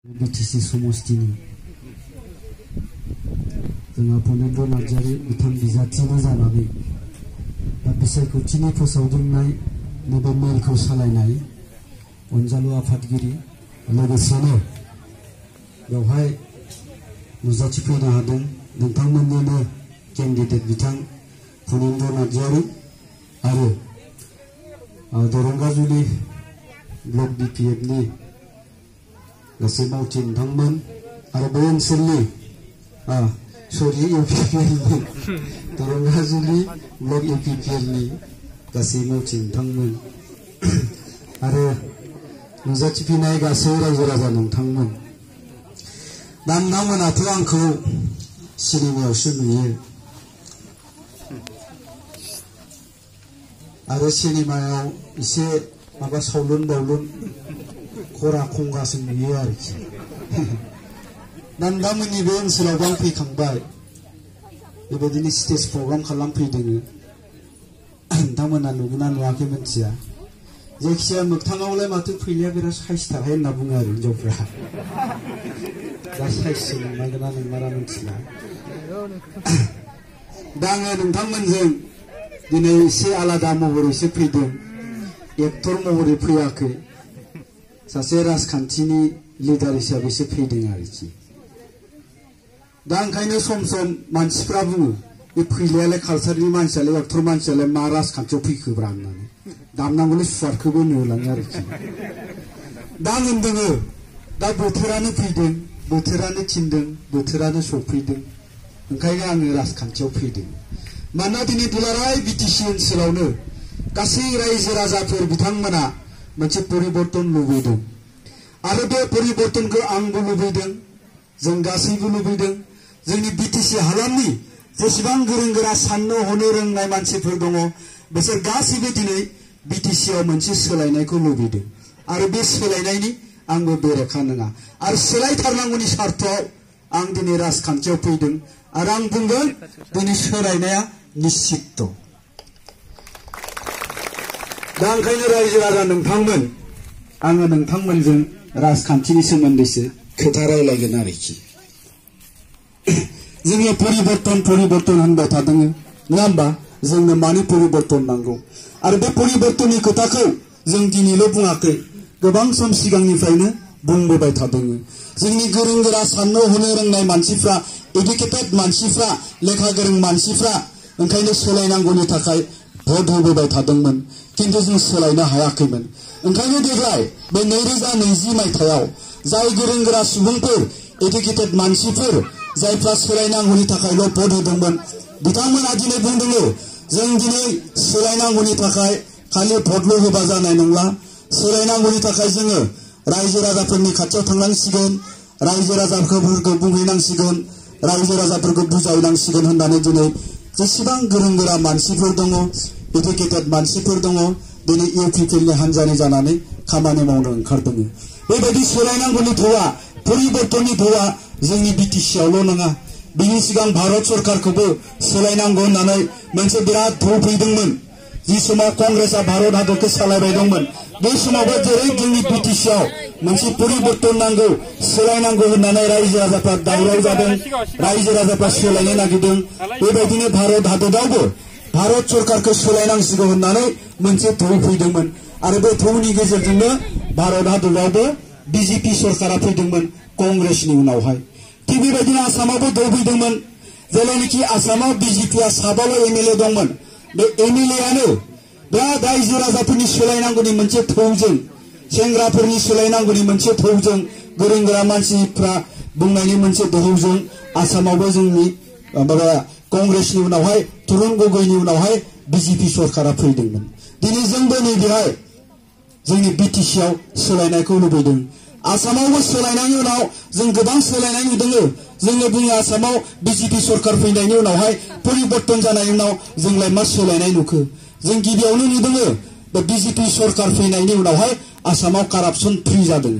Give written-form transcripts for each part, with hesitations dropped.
BTC समस्तिनि जोंहा फनेन्द्र नार्जारि बिथां बिजाथिबो जानानै दा बिसायख'थिनि फोसावदिंनाय नैबे मेलखौ सालायनाय अनजालु आफादगिरि लोगोसेनो बेवहाय नुजाथिफैनो हादों नोंथांमोननिनो केन्डिडेट बिथां फनेन्द्र नार्जारि आरो दरंगाजुलि ब्लक BPFनि गासै मावथि नोंथांमोन आरो बे ओनसोलनि UPPLनि दरंगाजुलि ब्लक UPPLनि गासै मावथि नोंथांमोन आरो नुजाथिफैनाय गासै रायजो राजा नोंथांमोन दा नोंथांमोनाथ' आंखौ सिनेमायावसो नुयो आरो सिनेमायाव एसे माबा सावलुन बावलुन खरा खंगासो नुयो आरोखि दा नोंथांमोननि बे ओनसोलावबो आं फैखांबाय बेबायदिनो स्टेज प्रग्राम खालामफैदों नोंथांमोना नुगोना नुवाखै मिथिया जायखिजाया मोगथाङावलाय माथो फैनाया बिराद साइसथारहाय होनना बुङो आरो हिनजावफ्रा दा साइससो नंमारगोना नंमारा मिथिला दा आङो नोंथांमोनजों दिनै एसे आलादा महरैसो फैदों एक्टर महरै फैयाखै सासे राजखान्थिनि लिडार हिसाबैसो फैदों आरोखि दा ओंखायनो सम सम मानसिफ्रा बुङो बे फैलायालाय कालचारनि मानसियालाय एक्टर मानसियालाय मा राजखान्थियाव फैखोब्रा होननानै दामनांगौलै सुवादखौबो होनलाङो आरोखि दा आं होनदोङो दा बोथोरानो फैदों बोथोरानो थिनदों बोथोरानो सफैदों ओंखायनो आङो राजखान्थियाव फैदों मानोना दिनै दुलाराय BTC ओनसोलावनो गासै रायजो राजाफोर बिथांमोना मोनसे परिबर्तन लुबैदों आरो बे परिबर्तनखौ आंबो लुबैदों जों गासैबो लुबैदों जोंनि BTC हालामनि जेसेबां गोरों गोरा साननो हनो रोंनाय मानसिफोर दङ बिसोर गासैबो दिनै BTCआव मोनसे सोलायनायखौ लुबैदों आरो बे सोलायनायनि आंबो बेरेखा नङा आरो सोलायथारनांगौनि सार्थआव आं दिनै राजखान्थियाव फैदों आरो आं बुंगोन दिनै सोलायनाया निश्चित दा ओंखायनो रायजो राजा नोंथांमोन आङो नोंथांमोनजों राजखान्थिनि सोमोन्दैसो खोथा रायलायगोन आरोखि जोङो परिबर्तन होनबाय थादों नङा होमबा जोंनो मानो परिबर्तन नांगौ आरो बे परिबर्तननि खोथाखौ जों दिनैल' बुङाखै गोबां सम सिगांनिफ्रायनो बुंबोबाय थादों जोंनि गोरों गोरा साननो हनो रोंनाय मानसिफ्रा एडुकेटेड मानसिफ्रा लेखा गोरों मानसिफ्रा ओंखायनो सोलायनांगौनि थाखाय भट होबोबाय थादोंमोन किन्तु जों सोलायनो हायाखैमोन ओंखायनो देग्लाय बे 2020 मायथाइयाव जाय गोरों गोरा सुबुंफोर एडुकेटेड मानसिफोर जायफ्रा सोलायनांगौनि थाखायल' भट होदोंमोन बिथांमोना दिनै बुंदों जों दिनै सोलायनांगौनि थाखाय खालि भटल' होबा जानाय नंला सोलायनांगौनि थाखाय जोङो रायजो राजाफोरनि खाथियाव थांनांसिगोन रायजो राजाफोरखौ बुंहैनांसिगोन रायजो राजाफोरखौ बुजायनांसिगोन होननानै दिनै जेसेबां गोरों गोरा मानसिफोर दङ एडुकेटेड मानसिफोर दङ दिनै UPPLनि हान्जानि जानानै खामानि मावनो ओंखारदों बेबायदि सोलायनांगौनि धोआ परिबर्तननि धोआ जोंनि BTCआवल' नङा बिनि सिगां भारत सरकारखौबो सोलायनांगौ होननानै मोनसे बिराद धौ फैदोंमोन जि समाव कंग्रेसआ भारत हादरखौ सालायबाय दंमोन बे समावबो जेरै जोंनि BTCआव मोनसे परिबर्तन नांगौ सोलायनांगौ होननानै रायजो राजाफ्रा दावराव जादों रायजो राजाफ्रा सोलायनो नागिरदों बेबायदिनो भारत हादरावबो भारत सरकारखौ सोलायनांसिगौ होननानै मोनसे धौ फैदोंमोन आरो बे धौनि गेजेरजोंनो भारत हादरावबो BJP सरकारा फैदोंमोन कंग्रेसनि उनावहाय थिग बेबायदिनो आसामावबो धौ फैदोंमोन जेब्लानोखि आसामाव BJPआ 7ल' MLA दंमोन बे MLAआनो बिराद रायजो राजाफोरनि सोलायनांगौनि मोनसे थौजों सेंग्राफोरनि सोलायनांगौनि मोनसे थौजों गोरों गोरा मानसिफ्रा बुंनायनि मोनसे दोहौजों आसामावबो जोंनि कंग्रेसनि उनावहाय तरुण गगैनि उनावहाय BJP सरकारा फैदोंमोन दिनै जोंबो नैबेहाय जोंनि BTCआव सोलायनायखौ लुबैदों आसामावबो सोलायनायनि उनाव जों गोबां सोलायनाय नुदों जोङो बुङो आसामाव BJP सरकार फैनायनि उनावहाय परिबर्तन जानायनि उनाव जोंलाय मा सोलायनाय नुखो जों गिबियावनो नुदों बे BJP सरकार फैनायनि उनावहाय आसामाव कारापसन फ्रि जादों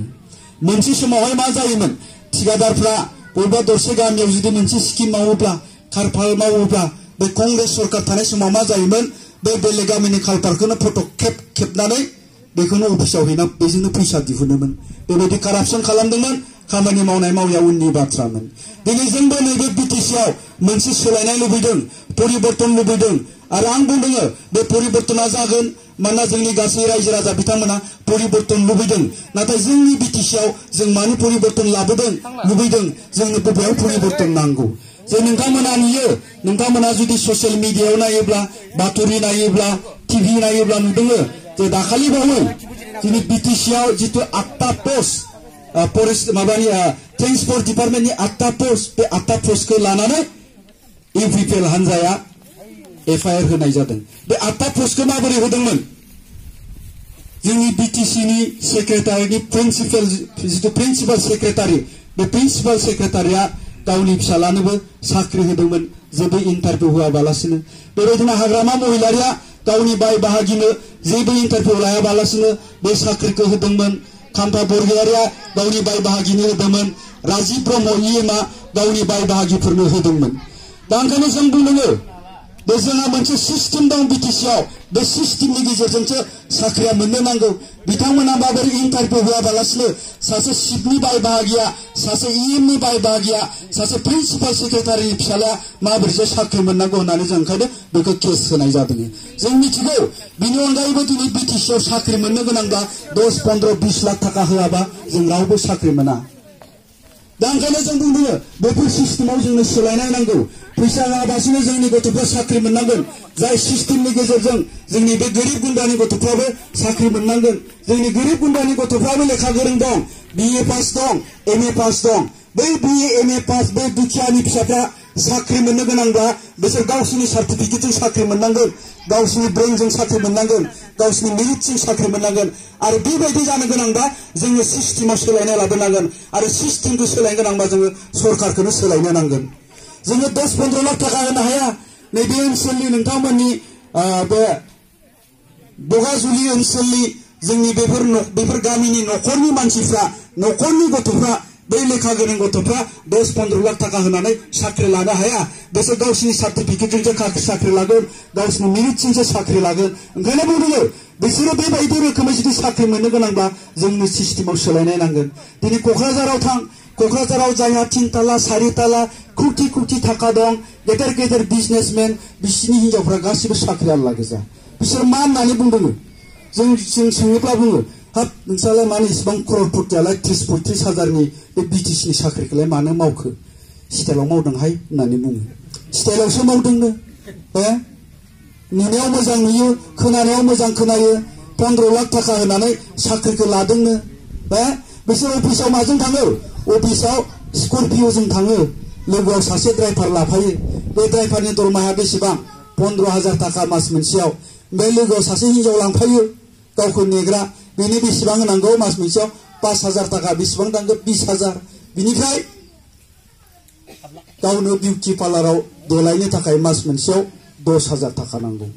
मोनसे समावहाय मा जायोमोन ठिकादारफ्रा बबेबा दरसे गामियाव जुदि मोनसे स्किम मावोब्ला खारफाल मावोब्ला बे कंग्रेस सरकार थानाय समाव मा जायोमोन बे बेलेग गामिनि खालपारखौनो फट' खेबनानै बेखौनो अफिसाव हैना बेजोंनो फैसा दिहुनोमोन बेबायदि कारापसन खालामदोंमोन खामानि मावनाय मावैया उननि बाथ्रामोन दिनै जोंबो नैबे बिटिसिआव मोनसे सोलायनाय लुबैदों परिबर्तन लुबैदों आरो आं बुंदों बे परिबर्तना जागोन मानोना जोंनि गासै रायजो राजा बिथांमोना परिबर्तन लुबैदों नाथाय जोंनि बिटिसिआव जों मानि परिबर्तन लाबोदों लुबैदों जोंनो बबेयाव परिबर्तन नांगौ जे नोंथांमोना नुयो नोंथांमोना जुदि ससियेल मिडियायाव नायोब्ला बातरि नायोब्ला टिभि नायोब्ला नुदों जे दाखालि बावै जोंनि बिटिसिआव जितु 8टा पोस्ट फरेस्ट माबानि ट्रेन्सपर्ट डिपार्टमेन्टनि 8टा पोस्ट बे 8टा पोस्टखौ लानानै इउपिपिएल हानजाया एफआईआर होनाय जादों बे 8टा पोस्टखौ माबोरै होदोंमोन जोंनि बिटिसिनि सेक्रेटारिनि प्रिन्सिपाल सेक्रेटारि बे प्रिन्सिपाल सेक्रेटारिया गावनि फिसालानोबो साख्रि होदोंमोन जेबो इन्टारभिउ होआबालासिनो बेबायदिनो हाग्रामा महिलारिया गावनि बाय बाहागिनो जेबो इन्टारभिउ लायाबालासिनो बे साख्रिखौ होदोंमोन खाम्फा बरगयारिया गावनि बाय बाहागिनो होदोंमोन राजीव ब्रह्म इएमआ गावनि बाय बाहागिफोरनो होदोंमोन दा ओंखायनो जों बुङो बे जोंहा मोनसे सिस्टेम दं बिटिसिआव बे सिस्टेमनि गेजेरजोंसो साख्रिया मोननो नांगौ बिथांमोना माबोरै इन्टारभिउ होआबालासिनो सासे चिफनि बाय बाहागिया सासे इएमनि बाय बाहागिया सासे प्रिन्सिपाल सेक्रेटारिनि फिसालाया माबोरैसो साख्रि मोननांगौ होननानै जों ओंखायनो बेखौ केस होनाय जादों जों मिथिगौ बिनि अनगायैबो दिनै बिटिसिआव साख्रि मोननो गोनांब्ला 10, 15, 20 लाख थाखा होआबा जों रावबो साख्रि मोना दा ओंखायनो जों बुङो बेफोर सिस्टेमाव जोंनो सोलायनाय नांगौ फैसा होआबासिनो जोंनि गथ'फ्रा साख्रि मोननांगोन जाय सिस्टेमनि गेजेरजों जोंनि बे गोरिब गुन्द्रानि गथ'फ्राबो साख्रि मोननांगोन जोंनि गोरिब गुन्द्रानि गथ'फ्राबो लेखा गोरों दं बिए पास दं एमए पास दं बै बिए एमए पास बे दुखियानि फिसाफ्रा साख्रि मोननो गोनांब्ला बिसोर गावसोरनि सार्टिफिकेटजों साख्रि मोननांगोन गावसोरनि ब्रेनजों साख्रि मोननांगोन गावसोरनि मेरिटजों साख्रि मोननांगोन आरो बेबायदि जानो गोनांबा जोङो सिस्टेमाव सोलायनाय लाबोनांगोन आरो सिस्टेमखौ सोलायनो गोनांबा जोङो सरकारखौनो सोलायनो नांगोन जोङो 10-15 लाख थाखा होनो हाया नैबे ओनसोलनि नोंथांमोननि बे बगाजुलि ओनसोलनि जोंनि बेफोर गामिनि न'खरनि मानसिफ्रा न'खरनि गथ'फ्रा बै लेखा गोरों गथ'फ्रा 10-15 लाख थाखा होनानै साख्रि लानो हाया बिसोर गावसोरनि सार्टिफिकेटजोंसो साख्रि लागोन गावसोरनि मेरिटजोंसो साख्रि लागोन ओंखायनो बुंदों बिसोरो बेबायदि रोखोमै जुदि साख्रि मोननो गोनांब्ला जोंनो सिस्टेमाव सोलायनाय नांगोन दिनै क'क्राझाराव थां क'क्राझाराव जायहा 3 ताला 4 ताला कोटि थाखा दं गेदेर गेदेर बिजनेसमेन बिसिनि हिनजावफ्रा गासिबो साख्रि आल्ला गोजा बिसोर मा होननानै बुंदों जों सोङोब्ला बुङो हाब नोंसालाय मानो इसिबां क्ररपतियालाय 30-35 हाजारनि बे बिटिसिनि साख्रिखौलाय मानो मावखो स्टाइलाव मावदोंहाय होननानै बुङो स्टाइलावसो मावदोंनो नुनायाव मोजां नुयो खोनानायाव मोजां खोनायो 15 लाख थाखा होनानै साख्रिखौ लादोंनो बिसोर अफिसाव माजों थाङो अफिसाव स्कर्पिय'जों थाङो लोगोआव सासे ड्राइभार लाफायो बे ड्राइभारनि दरमाया बेसेबां 15,000 थाखा मास मोनसेयाव बे लोगोआव सासे हिनजाव लांफायो गावखौ नेग्रा बेनि बेसेबां होनांगौ मास मोनसेयाव 5,000 थाखा बेसेबां थांगोन 20,000 बिनिफ्राय गावनो बिउटि पार्लाराव देलायनो थाखाय मास मोनसेयाव 10,000 थाखा नांगौ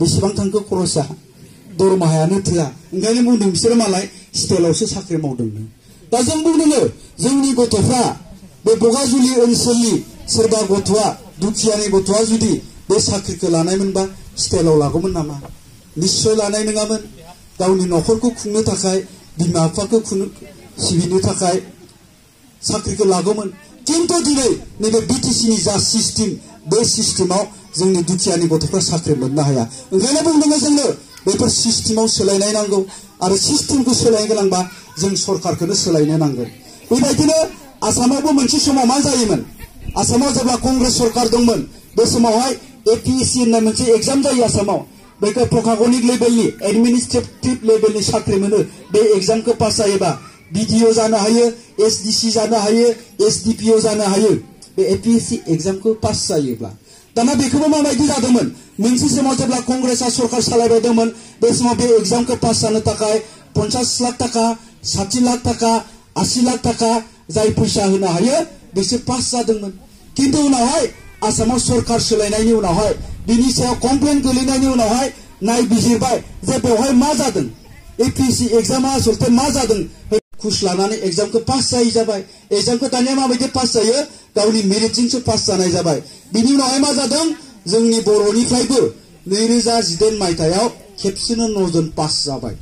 बेसेबां थांखो खरसा दरमाहायानो थोआ ओंखायनो बुंदों बिसोरो मालाय स्टाइलावसो साख्रि मावदोंनो दा जों बुंदों जोंनि गथ'फ्रा बे बगाजुलि ओनसोलनि सोरबा गथ'आ दुखियानि गथ'आ जुदि बे साख्रिखौ लानायमोनबा स्टाइलाव लागौमोन नामा निश्चय लानाय नङामोन गावनि न'खरखौ खुंनो थाखाय बिमा बिफाखौ सिबिनो थाखाय साख्रिखौ लागौमोन किन्तु दिनै नैबे बिटिसिनि जा सिस्टेम बे सिस्टेमाव जोंनि दुखियानि गथ'फ्रा साख्रि मोननो हाया ओंखायनो बुंदों जोंनो बेफोर सिस्टेमाव सोलायनाय नांगौ आरो सिस्टेमखौ सोलायनो गोनांबा जों सरकारखौनो सोलायनो नांगोन बेबायदिनो आसामावबो मोनसे समाव मा जायोमोन आसामाव जेब्ला कंग्रेस सरकार दंमोन बे समावहाय एपीएससी होननाय मोनसे एग्जाम जायो आसामाव बेखौ प्रशासनिक लेभेलनि एडमिनिस्ट्रेटिभ लेभेलनि साख्रि मोनो बे एग्जामखौ पास जायोबा बिडिओ जानो हायो एसडीसी जानो हायो एसडीपीओ जानो हायो बे एपीएससी एग्जामखौ पास जायोब्ला दाना बेखौबो माबायदि जादोंमोन मोनसे समाव जेब्ला कंग्रेसआ सरकार सालायबाय दंमोन बे समाव बे एग्जामखौ पास जानो थाखाय 50 लाख थाखा 60 लाख थाखा 80 लाख थाखा जाय फैसा होनो हायो बिसोर पास जादोंमोन किन्तु उनावहाय आसामाव सरकार सोलायनायनि उनावहाय बिनि सायाव कमप्लेन गोलैनायनि उनावहाय नायबिजिरबाय जे बेवहाय मा जादों एपीएससी एग्जामा आसलते मा जादों घुस लानानै एग्जामखौ पास जाबाय एग्जामखौ दानिया माबायदि पास जायो गावनि मेरिटजोंसो पास जानाय जाबाय बिनि उनावहाय मा जादों जोंनि बर'निफ्रायबो 2018 मायथाइयाव खेबसेनो 9 जन पास जाबाय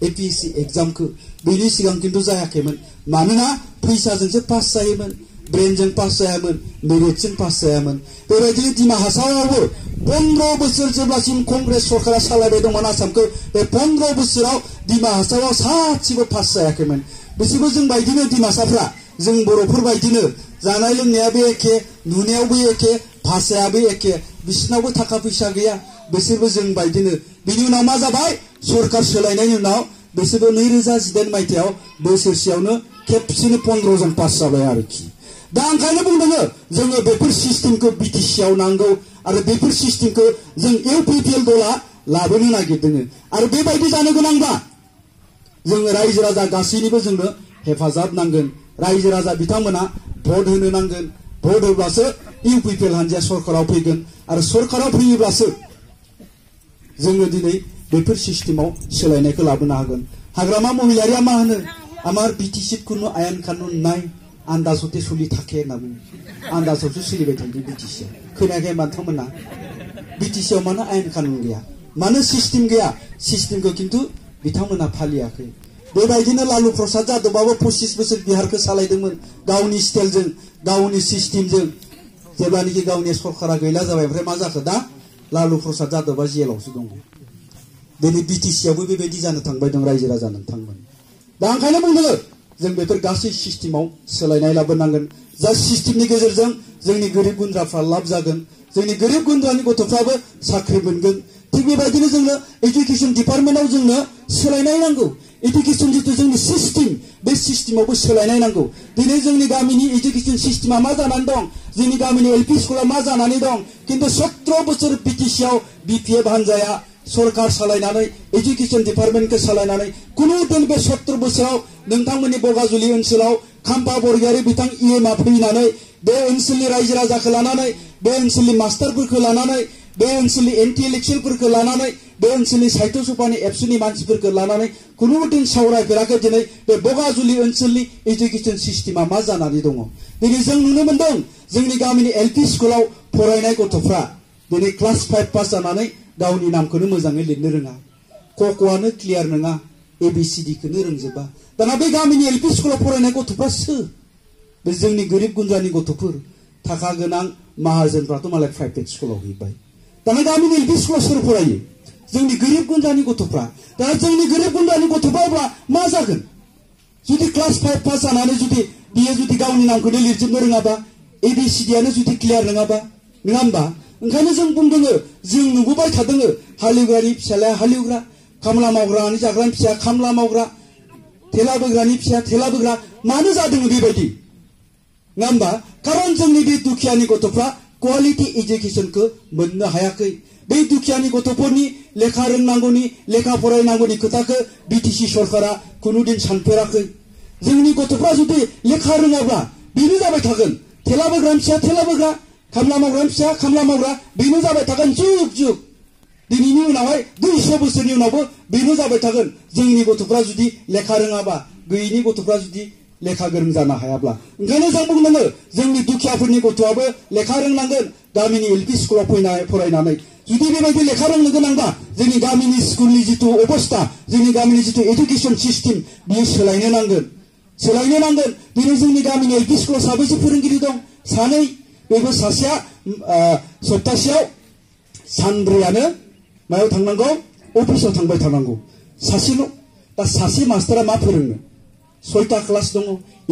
एपीएससी एग्जामखौ बेनि सिगां खिन्थु जायाखैमोन मानोना फैसाजोंसो पास जायोमोन ब्रेनजों पास जायामोन मेरिटजों पास जायामोन बेबायदिनो दिमा हासावावबो 15 बोसोर जेब्लासिम कंग्रेस सरकारा सालायबाय दंमोन आसामखौ बे 15 बोसोराव दिमा हासावाव सासेबो पास जायाखैमोन बिसोरबो जों बायदिनो दिमासाफ्रा जों बर'फोर बायदिनो जानाय लोंनायाबो एखे नुनायावबो एखे भाषायाबो एखे बिसोरनावबो थाखा फैसा गैया बिसोरबो जों बायदिनो बिनि उनाव मा जाबाय सरकार सोलायनायनि उनाव बिसोरबो 2018 मायथाइयाव बोसोरसेयावनो खेबसेनो 15 जन पास जाबाय आरोखि दा ओंखायनो बुंदोङो जोङो बेफोर सिस्टेमखौ बिटिसिआव नांगौ आरो बेफोर सिस्टेमखौ जों इउपिपिएल दला लाबोनो नागिरदोङो आरो बेबायदि जानो गोनांबा जोङो रायजो राजा गासैनिबो जोंनो हेफाजाब नांगोन रायजो राजा बिथांमोना भट होनो नांगोन भट होब्लासो इउपिपिएल हान्जाया सरकाराव फैगोन आरो सरकाराव फैयोब्लासो जोङो दिनै बेफोर सिस्टेमाव सोलायनायखौ लाबोनो हागोन हाग्रामा महिलारिया मा होनो আমার বিটিসিত কোনো আইন কানুন নাই आन्दाजोंसो सोलि थाखे होनना बुङो आन्दाजोंसो सोलिबाय थायो बिटिसिआ खोनायाखै मानोथांमोना बिटिसिआव मानो आयेन कानुन गैया मानो सिस्टेम गैया सिस्टेमखौ खिन्थु बिथांमोना फालियाखै बेबायदिनो लालु प्रसाद यादवआबो 25 बोसोर बिहारखौ सालायदोंमोन गावनि स्टाइलजों गावनि सिस्टेमजों जेब्लानिकि गावनि सरकारा गैला जाबाय ओमफ्राय मा जाखो दा लालु प्रसाद यादवआ जेलावसो दङ दिनै बिटिसिआवबो बेबायदि जानो थांबाय दं रायजो राजा नोंथांमोन दा ओंखायनो बुंदों जों बेफोर गासै सिस्टेमाव सोलायनाय लाबोनांगोन जा सिस्टेमनि गेजेरजों जोंनि गोरिब गुन्द्राफ्रा लाब जागोन जोंनि गोरिब गुन्द्रानि गथ'फ्राबो साख्रि मोनगोन थिग बेबायदिनो जोंनो एजुकेशन डिपार्टमेन्टआव जोंनो सोलायनाय नांगौ एजुकेशन जितु जोंनि सिस्टेम बे सिस्टेमावबो सोलायनाय नांगौ दिनै जोंनि गामिनि एजुकेशन सिस्टेमा मा जानानै दं जोंनि गामिनि एलपि स्कुला मा जानानै दं खिन्थु 17 बोसोर बिटिसिआव बिपिएफ हान्जाया सरकार सालायनानै एजुकेशन डिपार्टमेन्टखौ सालायनानै कुनु दिन बे 17 बोसोराव नोंथांमोननि बगाजुलि ओनसोलाव खाम्फा बरगयारि बिथां इएमआ फैनानै बे ओनसोलनि रायजो राजाखौ लानानै बे ओनसोलनि मास्टारफोरखौ लानानै बे ओनसोलनि इन्टेलेक्चुयेलफोरखौ लानानै बे ओनसोलनि साहित्य सभानि एबसुनि मानसिफोरखौ लानानै कुनु दिन सावरायफेराखै दिनै बे बगाजुलि ओनसोलनि एजुकेशन सिस्टेमा मा जानानै दङ दिनै जों नुनो मोन्दों जोंनि गामिनि एलपि स्कुलाव फरायनाय गथ'फ्रा दिनै क्लास 5 पास जानानै गावनि नामखौनो मोजाङै लिरनो रोङा क'क'आनो क्लियार नङा एबिसिडिखौनो रोंजोबा दाना बे गामिनि एलपि स्कुलाव फरायनाय गथ'फ्रा सोर बे जोंनि गोरिब गुन्द्रानि गथ'फोर थाखा गोनां माहाजोनफ्राथ' मालाय प्राइभेट स्कुलाव हैबाय दाना गामिनि एलपि स्कुलाव सोर फरायो जोंनि गोरिब गुन्द्रानि गथ'फ्रा दाना जोंनि गोरिब गुन्द्रानि गथ'फ्रा मा जागोन जुदि क्लास 5 पास जानानै जुदि बियो जुदि गावनि नामखौनो लिरजोबनो रोङाबा एबिसिडियानो जुदि क्लियार नङाबा नङा होमबा ओंखायनो जों बुंदोङो जों नुबोबाय थादोङो हालेवग्रानि फिसालाया हालेवग्रा खामला मावग्रानि जाग्रानि फिसा खामला मावग्रा थेला बोग्रानि फिसा थेला बोग्रा मानो जादों बेबायदि नङा होमबा खारन जोंनि बे दुखियानि गथ'फ्रा क्वालिटी एजुकेशनखौ मोननो हायाखै बे दुखियानि गथ'फोरनि लेखा रोंनांगौनि लेखा फरायनांगौनि खोथाखौ बिटिसि सरकारा कुनु दिन सानफेराखै जोंनि गथ'फ्रा जुदि लेखा रोङाब्ला बेनो जाबाय थागोन थेला बोग्रानि फिसा थेला बोग्रा खामला मावग्रानि फिसा खामला मावग्रा बेनो जाबाय थागोन जुग जुग दिनैनि उनावहाय 200 बोसोरनि उनावबो बेनो जाबाय थागोन जोंनि गथ'फ्रा जुदि लेखा रोङाबा गैयिनि गथ'फ्रा जुदि लेखा गोरों जानो हायाब्ला ओंखायनो जों बुंदोङो जोंनि दुखियाफोरनि गथ'आबो लेखा रोंनांगोन गामिनि एलपि स्कुलाव फरायनानै जुदि बेबायदि लेखा रोंनो गोनांबा जोंनि गामिनि स्कुलनि जितु अबस्था जोंनि गामिनि जितु एजुकेशन सिस्टेम बियो सोलायनो नांगोन दिनै जोंनि गामिनि एलपि स्कुलाव साबैसे फोरोंगिरि दं सानै बेबो सासेया सप्तासेयाव सानब्रैयानो मायाव थांनांगौ अफिसाव थांबाय थानांगौ सासेल' दा सासे मास्टारा मा फोरोंनो 6टा क्लास दङ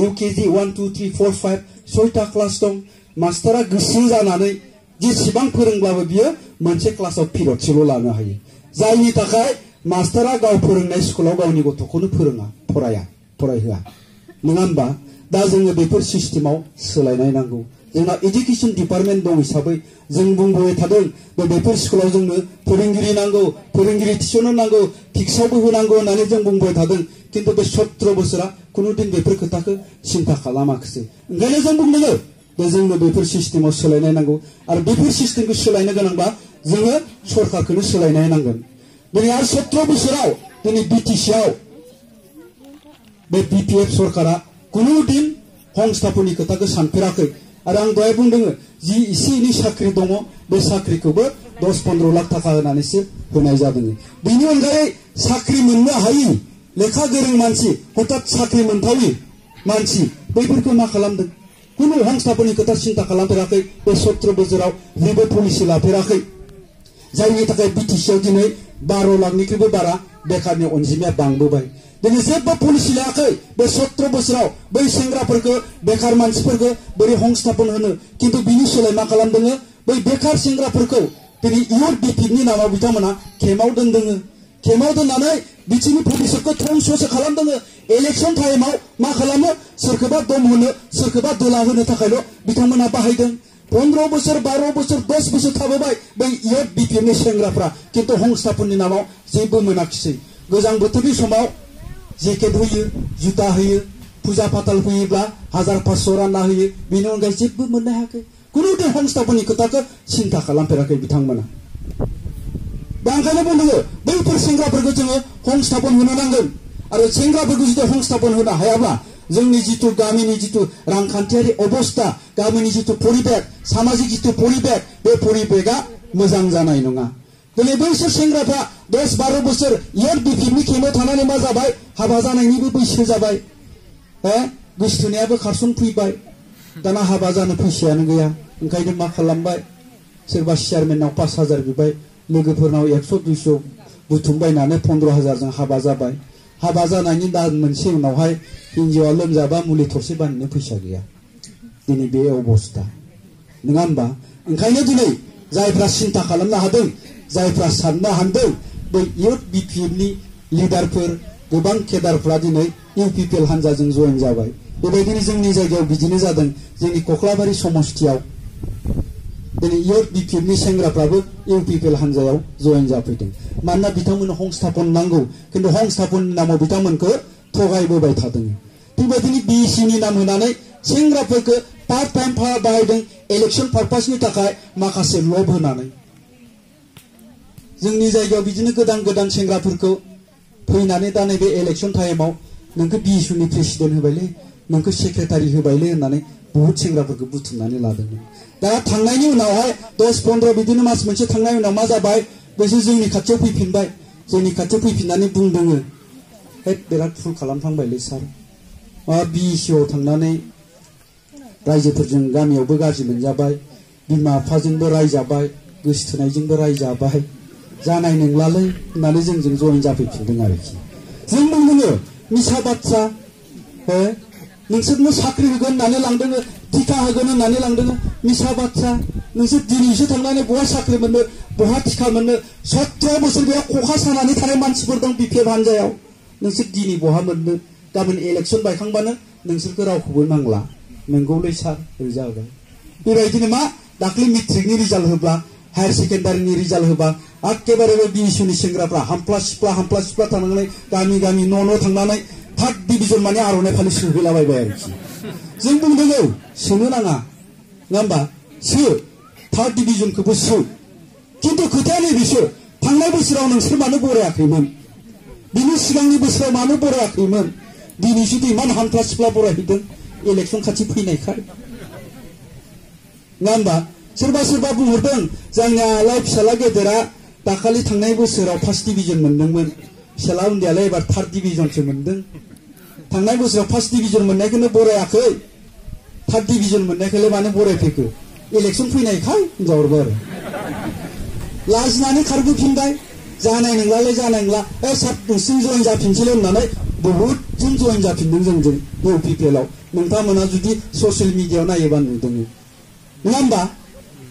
इउकेजि 1 2 3 4 5 6टा क्लास दं मास्टारा गोसो जानानै जेसेबां फोरोंब्लाबो बियो मोनसे क्लासाव पिरियडसेल' लानो हायो जायनि थाखाय मास्टारा गाव फोरोंनाय स्कुलाव गावनि गथ'खौनो फरायहोआ नङा होमबा दा जोङो बेफोर सिस्टेमाव सोलायनाय नांगौ जोंना एजुकेशन डिपार्टमेन्ट दं हिसाबै जों बुंबाय थादों बेफोर स्कुलाव जोंनो फोरोंगिरि नांगौ फोरोंगिरि थिसननो नांगौ फिक्सावबो होनांगौ होननानै जों बुंबाय थादों किन्तु बे 17 बोसोरा कुनु दिन बेफोर खोथाखौ सिन्था खालामाखिसै ओंखायनो जों बुंदोङो जोंनो बेफोर सिस्टेमाव सोलायनाय नांगौ आरो बेफोर सिस्टेमखौ सोलायनो गोनांबा जोङो सरकारखौनो सोलायनाय नांगोन दिनै आरो 17 बोसोराव दिनै बिटिसिआव बे बिपिएफ सरकारा कुनु दिन हंस्थाफोरनि खोथाखौ सानफेराखै आरो आं दहाय बुंदोङो जि एसे एनै साख्रि दङ बे साख्रिखौबो 10-15 लाख थाखा होनानैसो होनाय जादों बेनि अनगायै साख्रि मोननो हायि लेखा गोरों मानसि हठात साख्रि मोनथावि मानसि बैफोरखौ मा खालामदों कुनु हंस्थापननि खोथा सिन्था खालामफेराखै बे 17 बोसोराव जेबो पलिसि लाफेराखै जायनि थाखाय बिटिसिआव दिनै 12 लाखनिख्रुइबो बारा बेकारनि अनजिमाया बांबोबाय दिनै जेबो पलिसि लायाखै बे 17 बोसोराव बै सेंग्राफोरखौ बेकार मानसिफोरखौ बोरै हंस्थापन होनो किन्तु बिनि सोलाय मा खालामदों बै बेकार सेंग्राफोरखौ दिनै इउथ बिपिनि नामाव बिथांमोना खेमाव दोनदों खेमाव दोननानै बिथिंनि भबिष्यतखौ धंस'सो खालामदों इलेक्शन टाइमाव मा खालामो सोरखौबा दम होनो सोरखौबा दोला होनो थाखायल' बिथांमोना बाहायदों 15 बोसोर 12 बोसोर 10 बोसोर थाबोबाय बै इउथ बिपिनि सेंग्राफ्रा किन्तु हंस्थापननि नामाव जेबो मोनाखिसै गोजां बोथोरनि समाव जेकेट होयो जुता होयो फुजा फाथाल फैयोब्ला 1500 रानना होयो बेनि अनगायै जेबो मोननो हायाखै कुनु दिन हंस्थापननि खोथाखौ सिन्था खालामफेराखै बिथांमोना दा ओंखायनो बुंदों बैफोर सेंग्राफोरखौ जोङो हंस्थापन होनो नांगोन आरो सेंग्राफोरखौ जुदि हंस्थापन होनो हायाब्ला जोंनि जितु गामिनि जितु रांखान्थियारि अबस्था गामिनि जितु परिबेक सामाजिक जितु परिबेक बे परिबेकआ मोजां जानाय नङा दिनै बैसोर सेंग्राफ्रा 10-12 बोसोर इउथ बिपिनि खेमाव थानानै मा जाबाय हाबा जानायनिबो बैसो जाबाय गोसथोनायाबो खारसन फैबाय दाना हाबा जानो फैसायानो गैया ओंखायनो मा खालामबाय सोरबा चेयारमेनाव 5000 बिबाय लोगोफोरनाव 100-200 बुथुमबायनानै 15000 जों हाबा जाबाय हाबा जानायनि दान मोनसे उनावहाय हिन्जावा लोमजाबा मुलि थरसे बायनो फैसा गैया दिनै बे अबस्था नङा होमबा ओंखायनो दिनै जायफ्रा सिन्था खालामनो हादों जायफ्रा साननो हादों बै इउथ बिपिएफनि लिडारफोर गोबां केडारफ्रा दिनै इउपिपिएल हान्जाजों जइन जाबाय बेबायदिनो जोंनि जायगायाव बिदिनो जादों जोंनि कक्लाबारि समस्थियाव दिनै इउथ बिपिएफनि सेंग्राफ्राबो इउपिपिएल हान्जायाव जइन जाफैदों मानोना बिथांमोननो हंस्थापन नांगौ किन्तु हंस्थापननि नामाव बिथांमोनखौ थगायबोबाय थादों बेबायदिनो बिसिनि नाम होनानै सेंग्राफोरखौ पार्ट टाइम बाहायदों इलेक्शन पारपासनि थाखाय माखासे लब होनानै जोंनि जायगायाव बिदिनो गोदान गोदान सेंग्राफोरखौ फैनानै दा नैबे इलेक्शन टाइमाव नोंखौ बिएसयुनि प्रेसिडेन्ट होबायलै नोंखौ सेक्रेटारि होबायलै होननानै बहुत सेंग्राफोरखौ बुथुमनानै लादोंमोन दा थांनायनि उनावहाय 10-15 बिदिनो मास मोनसे थांनायनि उनाव मा जाबाय बिसोर जोंनि खाथियाव फैफिनबाय जोंनि खाथियाव फैफिननानै बुंदों बिराद फुल खालामफ्लांबायलै सार बिएसयुआव थांनानै रायजोफोरजों गामियावबो गाज्रि मोनजाबाय बिमा बिफाजोंबो रायजाबाय गोसथोनायजोंबो रायजाबाय जानाय नंलालै होननानै जोंजों जइन जाफैफिनदों आरोखि जों बुंदों मिसा बाथ्रा नोंसोरनो साख्रि होगोन होननानै लांदों टिका होगोन होननानै लांदों मिसा बाथ्रा नोंसोर दिनैसो थांनानै बहा साख्रि मोननो बहा टिका मोननो 17 बोसोर बेयाव खखा सानानै थानाय मानसिफोर दं बिपिएफ हान्जायाव नोंसोर दिनै बहा मोननो गाबोन इलेक्शन बायखांबानो नोंसोरखौ रावखौबो नांला नंगौलै सार ओरै जाबाय बेबायदिनो मा दाख्लै मेट्रिकनि रिजाल्ट होब्ला हायार सेकेन्डारिनि रिजाल्ट होबा एखेबारे बिएसयुनि सेंग्राफ्रा हामफ्ला सिफ्ला थांनानै गामि गामि न' थांनानै 3rd डिभिजन माने आर'नाइ फालि सोहैलाबायबाय आरोखि जों बुंदों सोनो नाङा नङा होमबा सो 3rd डिभिजनखौबो सो किन्तु खोथाया नैबेसो थांनाय बोसोराव नोंसोर मानो बरायाखैमोन बिनि सिगांनि बोसोराव मानो बरायाखैमोन दिनैसो इमान हामफ्ला सिफ्ला बरायहैदों इलेक्शन खाथि फैनायखाय नङा होमबा सोरबा सोरबा बुंहरदों जोंनियालाय फिसाला गेदेरा दाखालि थांनाय बोसोराव 1st डिभिजन मोनदोंमोन फिसाला उन्दैयालाय एबार 3rd डिभिजनसो मोनदों थांनाय बोसोराव 1st डिभिजन मोननायखौनो बरायाखै 3rd डिभिजन मोननायखौलाय मानो बरायफैखो इलेक्शन फैनायखाय होनजाहरबाय आरो लाजिनानै खारबोफिनबाय जानाय नंलालाय जानाय नंला सार नोंसिजों जइन जाफिनसैलै होननानै बहुत जों जइन जाफिनदों जोंजों इउपिपिएलआव नोंथांमोना जुदि ससियेल मिडियायाव नायोबा नुदों नङा होमबा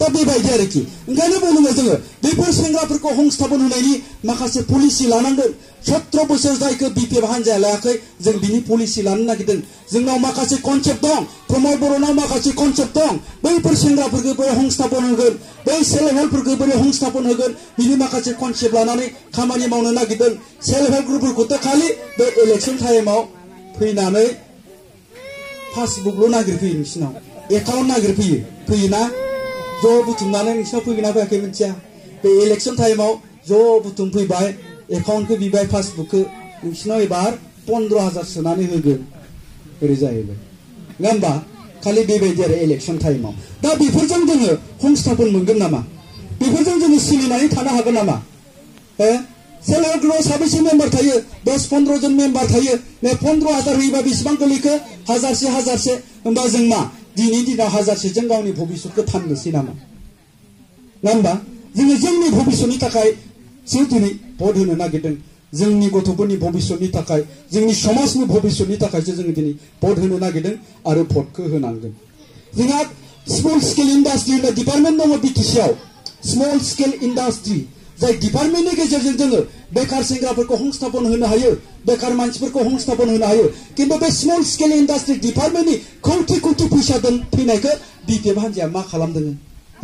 दा बेबायदि आरोखि ओंखायनो बुंदों जोङो बेफोर सेंग्राफोरखौ हंस्थापन होनायनि माखासे पलिसि लानांगोन 17 बोसोर जायखौ बिपिएफ हान्जाया लायाखै जों बिनि पलिसि लानो नागिरदों जोंनाव माखासे कनसेप्ट दं प्रमद बर'नाव माखासे कनसेप्ट दं बैफोर सेंग्राफोरखौ बोरै हंस्थापन होगोन बै सेल्फ हेल्पफोरखौ बोरै हंस्थापन होगोन बिनि माखासे कनसेप्ट लानानै खामानि मावनो नागिरदों सेल्फ हेल्प ग्रुपफोरखौथ' खालि बे इलेक्शन टाइमाव फैनानै पासबुकल' नागिरफैयो नोंसिनाव एकाउन्ट नागिरफैयो फैयोना ज' बुथुमनानै नोंसिनाव फैगोना फैयाखै मिथिया बे इलेक्शन टाइमाव ज' बुथुम फैबाय एकाउन्टखौ बिबाय पासबुकखौ नोंसिनाव एबार 15000 सोनानै होगोन ओरै जाहैबाय नङा होमबा खालि बेबायदि आरो इलेक्शन टाइमाव दा बेफोरजों जोङो हंस्थापन मोनगोन नामा बेफोरजों जोङो सोलिनानै थानो हागोन नामा सेल्फ हेल्प ग्रुपआव साबेसे मेम्बार थायो 10-15 जन मेम्बार थायो बे 15,000 होयोबा बेसेबां गोलैखो हाजारसे होमबा जों मा दिनैनि दिनाव हाजारसेजों गावनि भबिष्यतखौ फाननोसै नामा नङा होमबा जोङो जोंनि भबिष्यतनि थाखाय सो दिनै भट होनो नागिरदों जोंनि गथ'फोरनि भबिष्यतनि थाखाय जोंनि समाजनि भबिष्यतनि थाखायसो जोङो दिनै भट होनो नागिरदों आरो भटखौ होनांगोन जोंहा स्मल स्केल इन्डास्ट्रि होननाय डिपार्टमेन्ट दङ बिटिसिआव स्मल स्केल इन्डास्ट्रि जाय डिपार्टमेन्टनि गेजेरजों जोङो बेकार सेंग्राफोरखौ संस्थापन होनो हायो बेकार मानसिफोरखौ संस्थापन होनो हायो किन्तु बे स्मल स्केल इन्डास्ट्रि डिपार्टमेन्टनि कौटि फैसा फैनायखौ बिपिएफ हान्जाया मा खालामदों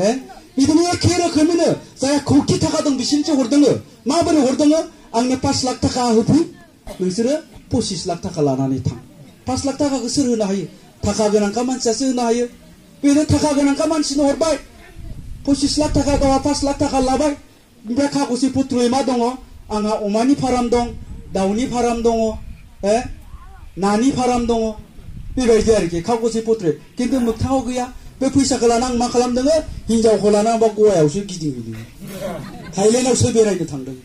हे बिदिनो एखे रोखोमैनो जाय कौटि थाखा दं बिसिनिसो हरदों माबोरै हरदों आंनो 5 लाख थाखा होफै नोंसोरो 25 लाख थाखा लानानै थां 5 लाख थाखाखौ सोर होनो हायो थाखा गोनांखा मानसियासो होनो हायो बेनो थाखा गोनांखा मानसिनो हरबाय 25 लाख थाखा गावा 5 लाख थाखा लाबाय ओमफ्राय कागजि पत्रयै मा दङ आंहा अमानि फार्म दं दाउनि फार्म दङ नानि फार्म दङ बेबायदि आरोखि कागजि पत्र किन्तु मोगथाङाव गैया बे फैसाखौ लाना आं मा खालामदों हिनजावखौ लाना बा गवायावसो गिदिंहैदों थाइलेन्डआवसो बेरायनो थांदों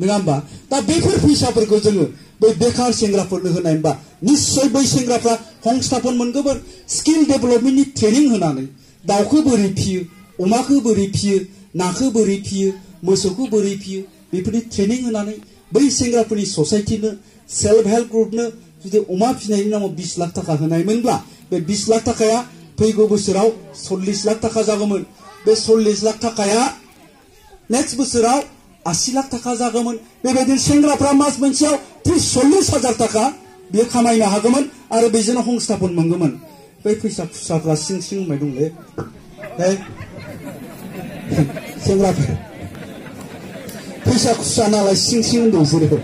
नङा होमबा दा बेफोर फैसाफोरखौ जोङो बै बेकार सेंग्राफोरनो होनाय होनबा निश्चय बै सेंग्राफ्रा संस्थापन मोनगोन स्किल डेभेलपमेन्टनि ट्रेनिं होनानै दाउखौ बोरै फियो अमाखौ बोरै फियो नाखौ बोरै फियो मोसौखौ बोरै फियो बेफोरनि ट्रेनिं होनानै बै सेंग्राफोरनि ससाइटिनो सेल्फ हेल्प ग्रुपनो जुदि अमा फिनायनि नामाव 20 लाख थाखा होनायमोनब्ला बे 20 लाख थाखाया फैगौ बोसोराव 40 लाख थाखा जागौमोन बे 40 लाख थाखाया नेक्स्ट बोसोराव 80 लाख थाखा जागौमोन बेबायदिनो सेंग्राफ्रा मास मोनसेयाव 30-40 हाजार थाखा बियो खामायनो हागौमोन आरो बेजोंनो संस्थापन मोनगौमोन बै फैसा खुस्राफ्रा सिं होनबाय दंलै सेंग्राफोर फैसा खुस्रा नालाय सिं होनदों बिसोरो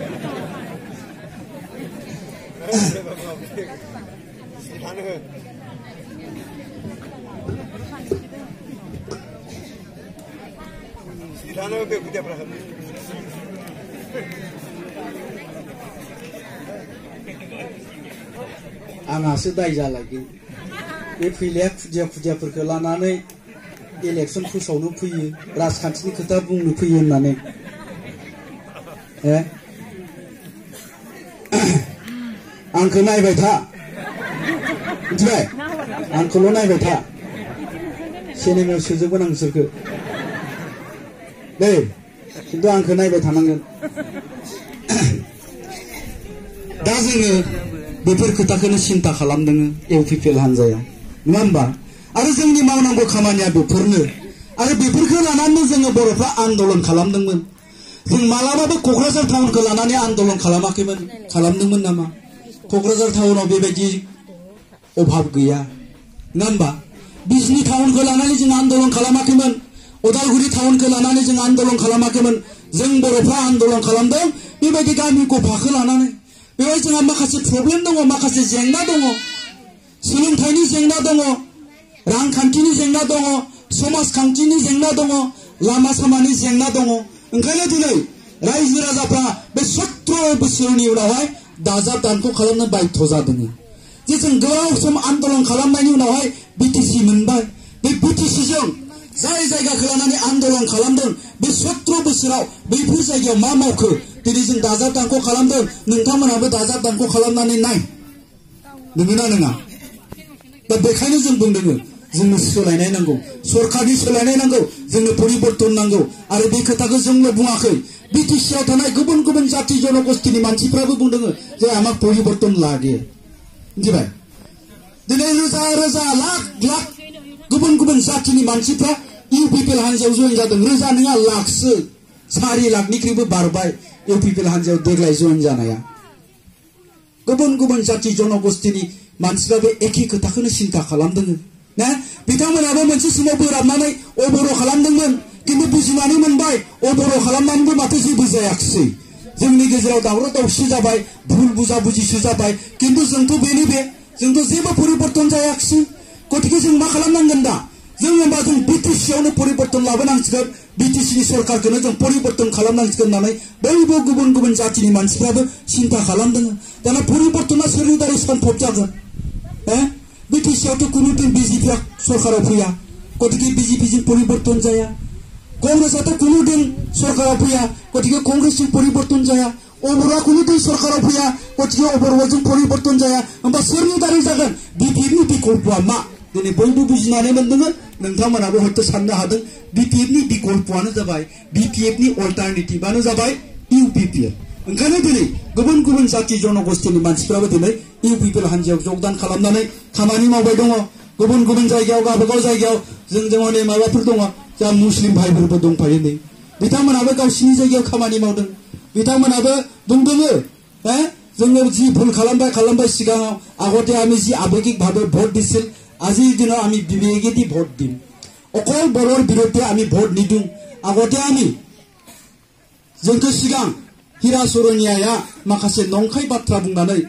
आंहासो दाय जालायगोन बे फैलाया खुदियाफोरखौ लानानै इलेक्सन फोसावनो फैयो राजखान्थिनि खोथा बुंनो फैयो होननानै आंखौ नायबाय था मिथिबाय आंखौल' नायबाय था सिनेमायाव सोजोबगोन आं बिसोरखौ दे खिन्थु आंखौ नायबाय थानांगोन दा जोङो बेफोर खोथाखौनो सिन्था खालामदों इउपिपिएल हान्जाया नङा होमबा आरो जोंनि मावनांगौ खामानिया बेफोरनो आरो बेफोरखौ लानानै जोङो बर'फ्रा आन्दलन खालामदोंमोन जों मालाबाबो क'क्राझार टाउनखौ लानानै आन्दलन खालामदोंमोन नामा क'क्राझार टाउनाव बेबायदि अभाब गैया नङा होमबा बिजनि टाउनखौ लानानै जों आन्दलन खालामाखैमोन उदालगुरि टाउनखौ लानानै जों आन्दलन खालामाखैमोन जों बर'फ्रा आन्दलन खालामदों बेबायदि गामि गफाखौ लानानै बेवहाय जोंहा माखासे प्रब्लेम दङ माखासे जेंना दङ सोलोंथाइनि जेंना दङ रांखान्थिनि जेंना दङ समाजखान्थिनि जेंना दङ लामा सामानि जेंना दङ ओंखायनो दिनै रायजो राजाफ्रा बे 17 बोसोरनि उनावहाय दाजाब दानख' खालामनो बाध्य जादों जे जों गोबाव सम आन्दलन खालामनायनि उनावहाय बिटिसि मोनबाय बे बिटिसिजों जाय जायगाखौ लानानै आन्दलन खालामदों बे 17 बोसोराव बैफोर जायगायाव मा मावखो दिनै जों दाजाब दानख' खालामदों नोंथांमोनाबो दाजाब दानख' खालामनानै नाय नंगौना नङा दा बेखायनो जों बुंदों जोंनो सोलायनाय नांगौ सरकारनि सोलायनाय नांगौ जोंनो परिबर्तन नांगौ आरो बे खोथाखौ जोंनो बुङाखै बिटिसिआव थानाय गुबुन गुबुन जाति जनगोष्ठीनि मानसिफ्राबो बुंदों जे आमाक परिबर्तन लागे मिथिबाय दिनै रोजा रोजा लाख लाख गुबुन गुबुन जातिनि मानसिफ्रा इउपिपिएल हान्जायाव जइन जादों रोजा नङा लाखसो 4 लाखनिख्रुइबो बारबाय इउपिपिएल हान्जायाव देग्लाय जइन जानाया गुबुन गुबुन जाति जनगोष्ठीनि मानसिफ्राबो एखे खोथाखौनो सिन्था खालामदों ना बिथांमोनाबो मोनसे समाव बोराबनानै अबर' खालामदोंमोन किन्तु बुजिनानै मोनबाय अबर' खालामनानैबो माथो जेबो जायाखिसै जोंनि गेजेराव दावराव दावसि जाबाय भुल बुजा बुजिसो जाबाय किन्तु जोंथ' जोंथ' जेबो परिबर्तन जायाखिसै गतिके जों मा खालामनांगोन दा जों होनबा जों बिटिसिआवनो परिबर्तन लाबोनांसिगोन बिटिसिनि सरकारखौनो जों परिबर्तन खालामनांसिगोन होननानै बयबो गुबुन गुबुन जातिनि मानसिफ्राबो सिन्था खालामदों दाना परिबर्तना सोरनि दारै सम्भब जागोन बिटिसिआवथ' कुनुदिन बिजेपिआ सरकाराव फैया गतिके बिजेपिजों परिबर्तन जाया Kongresaथ' कुनुदिन सरकाराव फैया गतिके कंग्रेसजों परिबर्तन जाया अबरा कुनुदिन सरकाराव फैया गतिके अबरजों परिबर्तन जाया होमबा सोरनि दारै जागोन बिपिएफनि बिकल्पआ मा दिनै बयबो बुजिनानै मोनदों नोंथांमोनाबो हयथ' साननो हादों बिपिएफनि बिकल्पआनो जाबाय बिपिएफनि अल्टारनेटिभआनो जाबाय इउपिपिएल ओंखायनो दिनै गुबुन गुबुन जाति जनगोष्ठीनि मानसिफ्राबो दिनै इउपिपिएल हान्जायाव जगदान खालामनानै खामानि मावबाय दङ गुबुन गुबुन जायगायाव गावबागाव जायगायाव जों हनै माबाफोर दङ जा मुस्लिम भाइफोरबो दंफायो नै बिथांमोनाबो गावसिनि जायगायाव खामानि मावदों बिथांमोनाबो बुंदों जोङो जि भुल खालामबाय सिगाङाव আগতে আমি যি আবেগিকভাৱে ভোট দিছিল আজিৰ দিনত আমি বিবেকেদি ভোট দিম অকল বৰৰ বিৰুদ্ধে আমি ভোট নিদিওঁ আগতে আমি जोंखौ सिगां हिरा सरनियाया माखासे नंखाय बाथ्रा बुंनानै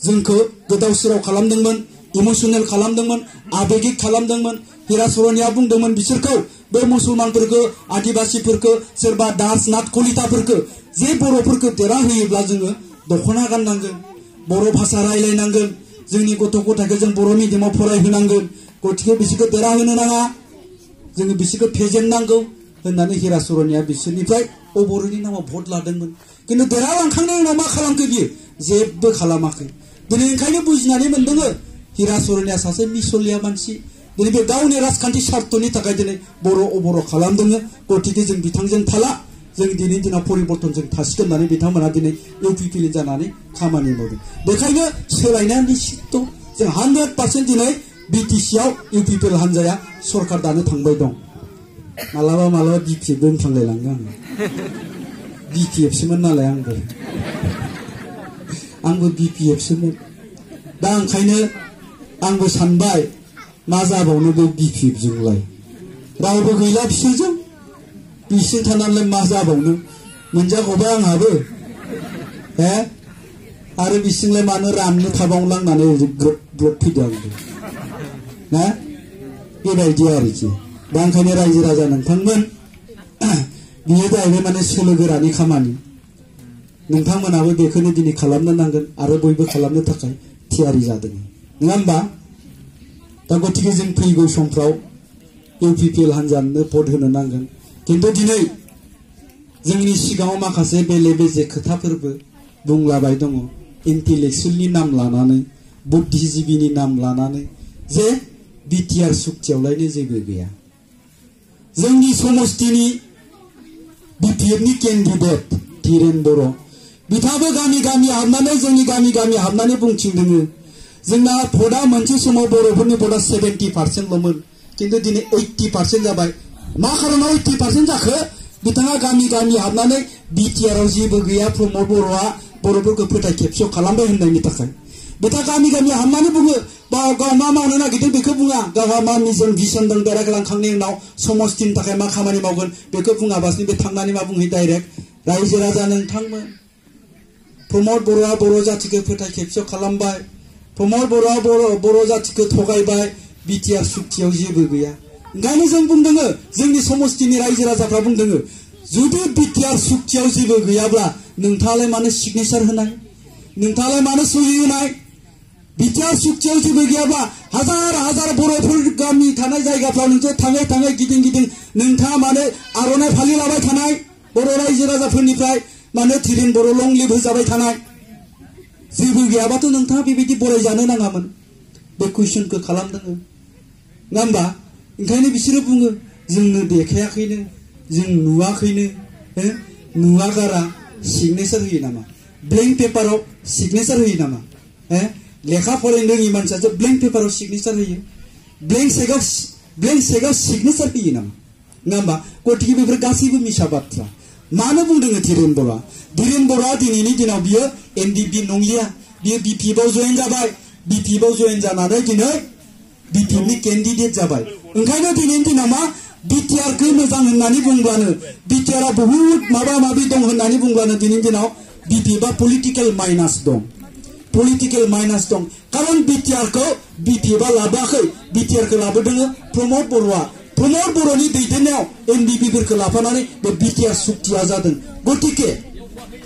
जोंखौ गोदाव सोराव खालामदोंमोन इमोशनेल खालामदोंमोन आबेगिक खालामदोंमोन हिरा सरनिया बुंदोंमोन बिसोरखौ बे मुसलमानफोरखौ आदिवासीफोरखौ सोरबा दास नाथ कलिताफोरखौ जे बर'फोरखौ देरा होयोब्ला जोङो दखना गाननांगोन बर' भाषा रायलायनांगोन जोंनि गथ' गथायखौ जों बर' मिडियामाव फरायहोनांगोन गतिके बिसोरखौ देरा होनो नाङा जोङो बिसोरखौ फेजेननांगौ होननानै हिरा सरनिया बिसोरनिफ्राय अबर'नि नामाव भट लादोंमोन किन्तु देरहालांखांनायनि उनाव मा खालामखो बियो जेबो खालामाखै दिनै ओंखायनो बुजिनानै मोनदों हिरा सरनिया सासे मिसलिया मानसि दिनै बे गावनि राजखान्थि स्वार्थनि थाखाय दिनै अबर' खालामदों गतिके जों बिथांजों थाला जों दिनै दिनाव परिबर्तन जों थासिगोन होननानै बिथांमोना दिनै इउपिपिएल जानानै खामानि मावदों बेखायनो सोलायनाया निश्चित जों 100% दिनै बिटिसिआव इउपिपिएल हान्जाया सरकार दानो थांबाय दं मालाबा बिपिएफ बुंफ्लांलायलाङो आङो बिपिएफसोमोन नालाय आंबो बिपिएफसोमोन दा ओंखायनो आंबो सानबाय मा जाबावनो बे बिपिएफजोंलाय रावबो गैला बिसोरजों बिसिं थानानैलाय मा जाबावनो मोनजागौबाय आंहाबो आरो बिसिंलाय मानो राननो थाबावलांनानै ग्रोब ग्रोब फैदों आंबो ना बेबायदि आरोखि दा ओंखायनो रायजो राजा नोंथांमोन बियो जाहैबाय माने सोलो गोरानि खामानि नोंथांमोनाबो बेखौनो दिनै खालामनो नांगोन आरो बयबो खालामनो थाखाय थियारि जादों नङा होमबा दा गतिके जों फैगौ समफ्राव इउपिपिएल हान्जानो भट होनो नांगोन किन्तु दिनै जोंनि सिगाङाव माखासे बेले बेजे खोथाफोरबो बुंलाबाय दङ इन्टेलेक्सुवेलनि नाम लानानै बुद्धिजीबीनि नाम लानानै जे बिटिआर सुक्तियावलायनो जेबो गैया जोंनि समस्तिनि बिपिएफनि केन्डिडेट धीरेन बर' बिथाङाबो गामि गामि हाबनानै जोंनि गामि गामि हाबनानै बुंथिंदों जोंना भटआ मोनसे समाव बर'फोरनि भटआ 70%ल'मोन किन्तु दिनै 80% जाबाय मा खारनाव 80% जाखो बिथाङा गामि गामि हाबनानै बिटिआरआव जेबो गैया प्रमद बर'आ बर'फोरखौ फोथाय खेबस' खालामबाय होननायनि थाखाय बिथाङा गामि गामि हाबनानै बुङो गाव मा मावनो नागिरदों बेखौ बुङा गावहा मा मिशन भिजन दं बेरायलांखांनायनि उनाव समस्तिनि थाखाय मा खामानि मावगोन बेखौ बुङाबासिनो बे थांनानै मा बुंहैयो डाइरेक्ट रायजो राजा नोंथांमोन प्रमद बर'आ बर' जातिखौ फोथाय खेबस' खालामबाय प्रमद बर'आ बर' जातिखौ थगायबाय बिटिआर सुक्तियाव जेबो गैया ओंखायनो जों बुंदों जोंनि समस्तिनि रायजो राजाफ्रा बुंदों जुदि बिटिआर सुक्तियाव जेबो गैयाब्ला नोंथाङालाय मानो सिगनेचार होनाय नोंथाङालाय मानो सहि होनाय बिटिआर सुक्तियाव जेबो गैयाब्ला हाजार हाजार बर'फोर गामि थानाय जायगाफ्राव नोंसोर थाङै थाङै गिदिं गिदिं नोंथाङा मानो आर'नाइ फालि लाबाय थानाय बर' रायजो राजाफोरनिफ्राय मानो धीरेन बर' लं लिभ होजाबाय थानाय जेबो गैयाबाथ' नोंथाङा बेबायदि बरायजानो नाङामोन बे कुइसनखौ खालामदों नङा होमबा ओंखायनो बिसोरो बुङो जोंनो देखायाखैनो जों नुवाखैनो नुवागारा सिगनेचार होयो नामा ब्लेंक पेपाराव सिगनेचार होयो नामा लेखा फरायनो रोङि मानसियासो ब्लेंक पेपाराव सिगनेचार होयो ब्लेंक चेकआव सिगनेचार होयो नामा नङा होमबा गतिके बेफोर गासैबो मिसा बाथ्रा मानो बुंदों धीरेन बर'आ दिनैनि दिनाव बियो एनडिपि नंलिया बियो बिपिएफआव जयेन जाबाय बिपिएफआव जयेन जानानै दिनै बिपिएफनि केन्डिडेट जाबाय ओंखायनो दिनैनि दिनाव मा बिटिआरखौ मोजां होननानै बुंब्लानो बिटिआरआ बहुत माबा माबि दं होननानै बुंब्लानो दिनैनि दिनाव बिपिएफआ पलिटिकेल माइनास दं कारन बिटिआरखौ बिपिएफआ लाबोआखै बिटिआरखौ लाबोदों प्रमद बर'नि दैदेननायाव एनडिपिफोरखौ लाफानानै बे बिटिआर सुक्तिया जादों गतिके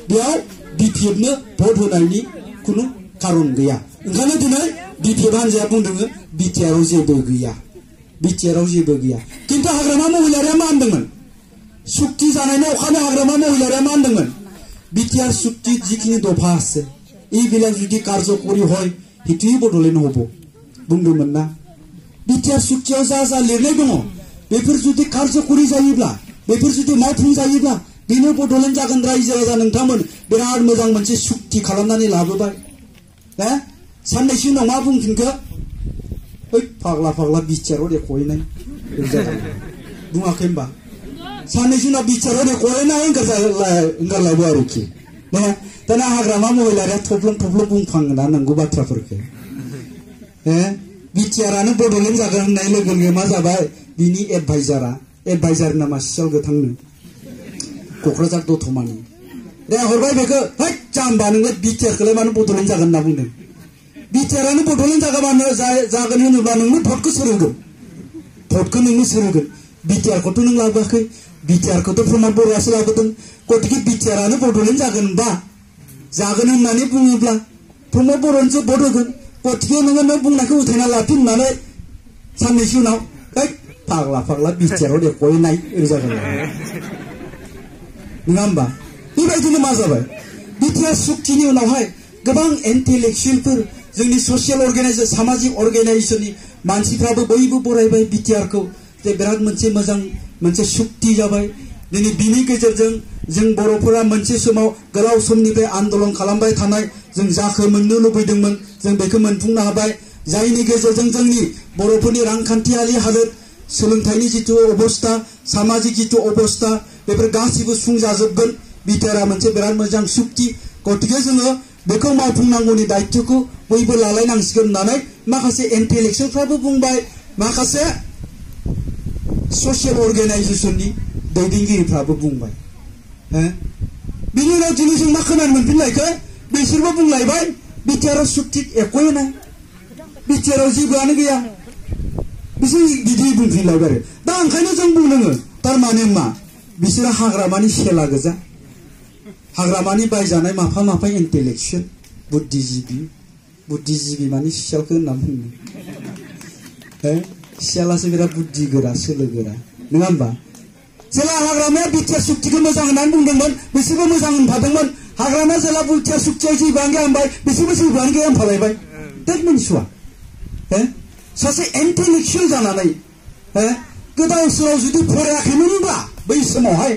बेयाव बिपिएफनो भट होनायनि कुनु कारन गैया ओंखायनो दिनै बिपिएफ हान्जाया बुंदों बिटिआरआव जेबो गैया बिटिआराव जेबो गैया किन्तु हाग्रामा महिलारिया मा होनदोंमोन सुक्ति जानायनि अखानायै हाग्रामा महिलारिया मा होनदोंमोन बिटिआर सुक्ति जिखिनि दफा আছে এইবিলাক যদি কার্যকরী হয় হিতুই বদলেন হবো बुंदोंमोन ना बिटिआर सुक्तियाव जा जा लिरनाय दङ बेफोर जुदि काর্যকরী जायोब्ला बेफोर जुदि मावफुं जायोब्ला बेनो बडलेण्ड जागोन रायजो राजा नोंथांमोन बिराद मोजां मोनसे सुक्ति खालामनानै लाबोबाय साननैसो उनाव मा बुंफिनखो ओइ फाग्ला फाग्ला बिटिआराव रेख'हैनाय बुङाखै होमबा साननैसो उनाव बिटिआराव रेख'हैनाय ओंखारलायबाय आरोखि दाना हाग्रामा महिलारिया थफ्लं थफ्लं बुंफ्लाङोना नंगौ बाथ्राफोरखौ बिटिआरानो बडलेण्ड जागोन होननाय लोगो लोगो मा जाबाय बिनि एडभाइजार नामा सियाल गोथांनो क'क्राझार दतमानि हरबाय बेखौ है जाम्बा नोङो बिटिआरखौलाय मानो बडलेण्ड जागोन होनना बुंदों बिटिआरानो बडलेण्ड जागोन होनोब्ला नोंनो भटखौ सोर होगोन भटखौ नोंनो सोर होगोन बिटिआरखौथ' नों लाबोआखै बिटिआरखौथ' प्रमद बर'आसो लाबोदों गतिके बिटिआरानो बडलेण्ड जागोनबा जागोन होननानै बुङोब्ला प्रमद बर'नोसो भट होगोन गतिके नोङो नों बुंनायखौ उथायना लाफिन होननानै साननैसो उनाव है फाग्ला फाग्ला बिटिआराव रेख'हैनाय ओरै जागोन नङा होमबा बेबायदिनो मा जाबाय बिटिआर सुक्तिनि उनावहाय गोबां इन्टेलेक्सुयेलफोर जोंनि ससियेल अर्गानाइजेसन सामाजिक अर्गानाइजेसननि मानसिफ्राबो बयबो बरायबाय बिटिआरखौ जे बिराद मोनसे मोजां मोनसे सुक्ति जाबाय दिनै बिनि गेजेरजों जों बर'फोरा मोनसे समाव गोलाव समनिफ्राय आन्दोलन खालामबाय थानाय जों जाखो मोननो लुबैदोंमोन जों बेखौ मोनफुंनो हाबाय जायनि गेजेरजों जोंनि बर'फोरनि रांखान्थियारि हालोद सोलोंथाइनि जिथु अबस्था सामाजिक जिथु अबस्था बेफोर गासिबो सुंजाजोबगोन बिटिआरआ मोनसे बिराद मोजां सुक्ति गतिके जोङो बेखौ मावफुंनांगौनि दायित्वखौ बयबो लालायनांसिगोन होननानै माखासे इन्टेलेक्सुयेलफ्राबो बुंबाय माखासे ससियेल अर्गानाइजेसननि दैदेनगिरिफ्राबो बुंबाय बिनि उनाव दिनै जों मा खोनानो मोनफिनलायखो बिसोरबो बुंलायबाय बिटिआराव सुक्ति एक'यै नाय बिटिआराव जेबोआनो गैया बिसोर बिदि बुंफिनलायबाय आरो दा ओंखायनो जों बुंनाङो थारमाने मा बिसोरो हाग्रामानि सेला गोजा हाग्रामानि बायजानाय माफा माफा इन्टेलेक्सुयेल बुद्धिजीबि माने सियालखौ होनना बुङो सियालासो बिराद बुद्धि गोरा सोलो गोरा नङा होमबा जेला हाग्रामाया बिटिआर सुक्तिखौ मोजां होननानै बुंदोंमोन बिसोरबो मोजां होनफादोंमोन हाग्रामाया जेला बिटिआर सुक्तियाव जेबोआनो गैया होनबाय बिसोरबो जेबोआनो गैया होनफालायबाय देट मिन्स व्हाट सासे इन्टेलेक्सुयेल जानानै गोदाव सोराव जुदि फरायाखैमोनब्ला बै समावहाय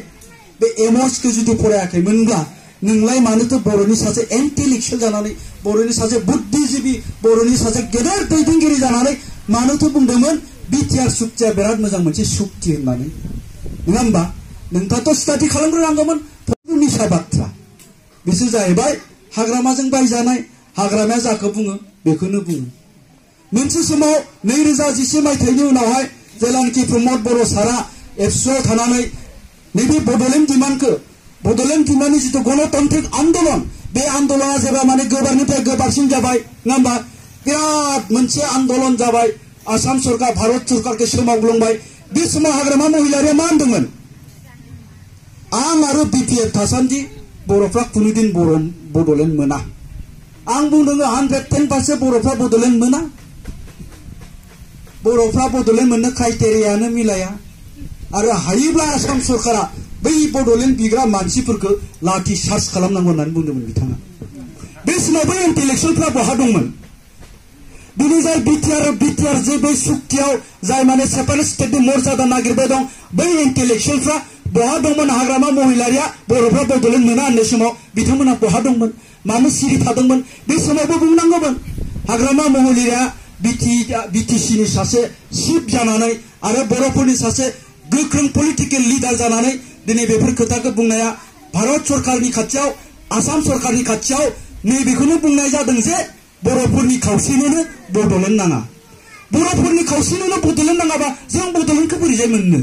बे एमसखौ जुदि फरायाखैमोनब्ला नोंलाय मानोथो बर'नि सासे इन्टेलेक्सुयेल जानानै बर'नि सासे बुद्धिजीबि बर'नि सासे गेदेर दैदेनगिरि जानानै मानोथो बुंदोंमोन बिटिआर सुक्तिया बिराद मोजां मोनसे सुक्ति होननानै नङा होमबा नोंथाङाथ' स्टाडि खालामग्रोनांगौमोन निसा बाथ्रा बिसोर जाहैबाय हाग्रामाजों बायजानाय हाग्रामाया जाखौ बुङो बेखौनो बुङो मोनसे समाव 2011 मायथाइनि उनावहाय जेलानोखि प्रमद बर' सारा एबसुआव थानानै नैबे बडलेण्ड डिमान्डनि जिथु गणतान्त्रिक आन्दोलन बे आन्दोलना जेब्ला माने गोबारनिफ्राय गोबारसिन जाबाय नङा होमबा बिराद मोनसे आन्दोलन जाबाय आसाम सरकार भारत सरकारखौ सोमावग्लुंबाय बे समाव हाग्रामा महिलारिया मा होनदोंमोन आं आरो बिपिएफ थासान्दि बर'फ्रा खुनुदिन बडलेण्ड मोना आं बुंदों 110% बर'फ्रा बडलेण्ड मोना बर'फ्रा बडलेण्ड मोननो क्राइटेरियानो मिलाया आरो हायोब्ला आसाम सरकारा बै बडलेण्ड बिग्रा मानसिफोरखौ लाठि चार्ज खालामनांगौ होननानै बुंदोंमोन बिथाङा बे समाव बै इन्टेलेक्सुयेलफ्रा बहा दंमोन दिनै जाय बिटिआर जे बै सुक्तियाव जाय माने सेपारेट स्टेटनि मर्यादा नागिरबाय दं बै इन्टेलेक्सुयेलफ्रा बहा दंमोन हाग्रामा महिलारिया बर'फ्रा बडलेण्ड मोना होननाय समाव बिथांमोना बहा दंमोन मानो सिरि थादोंमोन बे समावबो बुंनांगौमोन हाग्रामा महिलारिया बिटिसिनि सासे चिफ जानानै आरो बर'फोरनि सासे गोख्रों पलिटिकेल लिडार जानानै दिनै बेफोर खोथाखौ बुंनाया भारत सरकारनि खाथियाव आसाम सरकारनि खाथियाव नैबेखौनो बुंनाय जादों जे बर'फोरनि खावसेनोनो बडलेण्ड नाङा बर'फोरनि खावसेनोनो बडलेण्ड नाङाबा जों बडलेण्डखौ बोरैजाय मोननो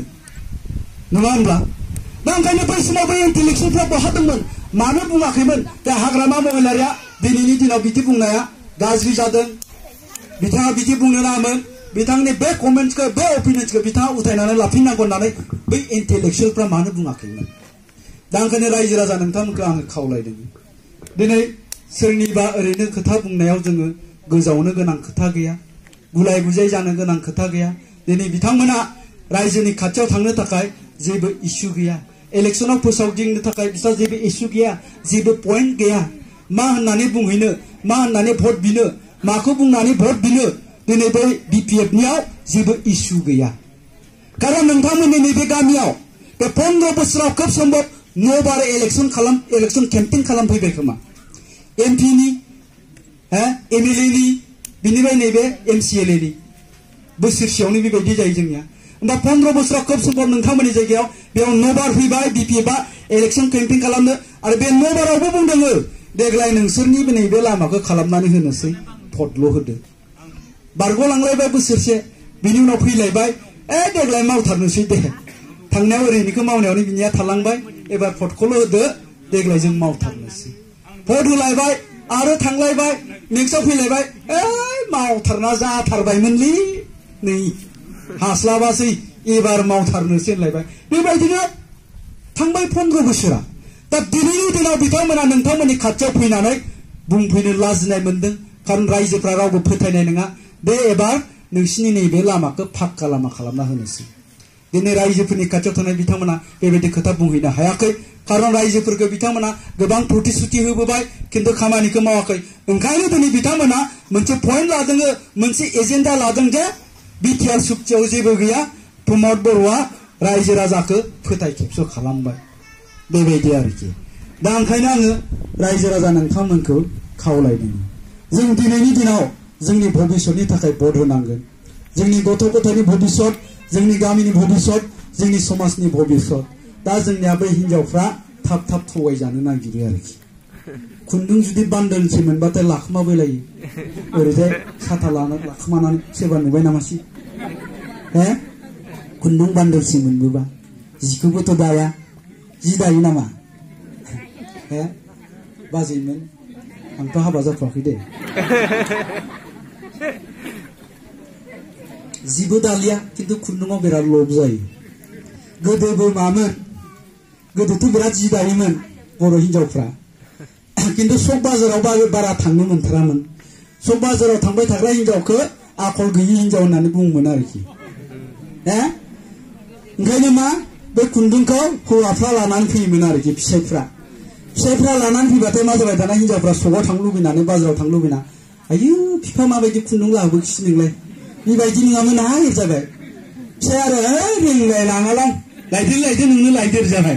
नङा होनब्ला दा ओंखायनो बै समाव बै इन्टेलेक्सुयेलफ्रा बहा दंमोन मानो बुङाखैमोन दा हाग्रामा महिलारिया दिनैनि दिनाव बिदि बुंनाया गाज्रि जादों बिथाङा बिदि बुंनो नाङामोन बिथांनि बे कमेन्ट्सखौ बे अपिनियन्सखौ बिथाङा उथायनानै लाफिननांगौ होननानै बै इन्टेलेक्सुयेलफ्रा मानो बुङाखैमोन दा ओंखायनो रायजो राजा नोंथांमोनखौ आङो खावलायदों दिनै सोरनिबा ओरैनो खोथा बुंनायाव जोङो गोजावनो गोनां खोथा गैया गुलाय गुजाय जानो गोनां खोथा गैया दिनै बिथांमोना रायजोनि खाथियाव थांनो थाखाय जेबो इस्यु गैया इलेक्शनाव फोसावदिंनो थाखाय बिस्रा जेबो इस्यु गैया जेबो पइन्ट गैया मा होननानै बुंहैनो मा होननानै भट बिनो माखौ बुंनानै भट बिनो दिनै बै बिपिएफनियाव जेबो इस्यु गैया कारण नोंथांमोननि नैबे गामियाव बे 15 बोसोराव खोब सम्भब 9 बार इलेक्शन केम्पेन खालामफैबाय खोमा एमपिनि एमएलएनि बिनिफ्राय नैबे एमसिएलएनि बोसोरसेयावनो बेबायदि जायो जोंनिया होमबा 15 बोसोराव खोब सम्भब नोंथांमोननि जायगायाव बेयाव 9 बार फैबाय बिपिएफआ इलेक्शन केम्पेन खालामनो आरो बे 9 बारावबो बुंदोङो देग्लाय नोंसोरनि नैबे लामाखौ खालामनानै होनोसै भटल' होदो बारग'लांलायबाय बोसोरसे बिनि उनाव फैलायबाय देग्लाय मावथारनोसै दे थांनायाव ओरैनिखौ मावनायावनो बिनिया थालांबाय एबार भटखौल' होदो देग्लाय जों मावथारनोसै भट होलायबाय आरो थांलायबाय नेक्स्टआव फैलायबाय मावथारना जाथारबायमोनलै नै हास्लाबासै एबार मावथारनोसै होनलायबाय बेबायदिनो थांबाय 15 बोसोरा दा दिनैनि दिनाव बिथांमोना नोंथांमोननि खाथियाव फैनानै बुंफैनो लाजिनाय मोनदों कारण रायजोफ्रा रावबो फोथायनाय नङा बे एबार नोंसिनि नैबे लामाखौ फाक्का लामा खालामना होनोसै दिनै रायजोफोरनि खाथियाव थानाय बिथांमोना बेबायदि खोथा बुंहैनो हायाखै कारण रायजोफोरखौ बिथांमोना गोबां प्रतिश्रुति होबोबाय खिन्थु खामानिखौ मावाखै ओंखायनो दिनै बिथांमोना मोनसे पइन्ट लादों मोनसे एजेन्डा लादों जे बिटिआर सुक्तियाव जेबो गैया प्रमद बर'आ रायजो राजाखौ फोथाय खेबस' खालामबाय बेबायदि आरोखि दा ओंखायनो आङो रायजो राजा नोंथांमोनखौ खावलायदों जों दिनैनि दिनाव जोंनि भबिष्यतनि थाखाय भट होनांगोन जोंनि गथ' गथायनि भबिष्यत जोंनि गामिनि भबिष्यत जोंनि समाजनि भबिष्यत दा जोंनिया बै हिनजावफ्रा थाब थाब थगायजानो नागिरो आरोखि खुन्दुं जुदि बान्दोलसे मोनबाथाय लाखोमाबोलायो ओरैजाय साथा लानानै लाखोमानानै सोरबा नुबाय नामासि खुन्दुं बान्दोलसे मोनबोबा जिखौबोथ' दाया जि दायो नामा बाजैमोन आंथ' हाबा जाथ'वाखै दे जिबो दालिया खिन्थु खुन्दुङाव बिराद लब जायो गोदोबो मामोन गोदोथ' बिराद जि दायोमोन बर' हिनजावफ्रा खिन्थु सक बाजाराव बारा थांनो मोनथारामोन सक बाजाराव थांबाय थाग्रा हिनजावखौ आखल गैयि हिनजाव होननानै बुङोमोन आरोखि ओंखायनो मा बे खुन्दुंखौ हौवाफ्रा लानानै फैयोमोन आरोखि फिसाइफ्रा लानानै फैबाथाय मा जाबाय दाना हिनजावफ्रा सकाव थांनो लुबैनानै बाजाराव थांनो लुबैना आयु बिफा माबायदि खुन्दुं लाबोखिसै नोंलाय बेबायदि नङामोन हाय जाबाय फिसाय आरो रोंलाय लाङालां लायदो नोंनो लायदो जाबाय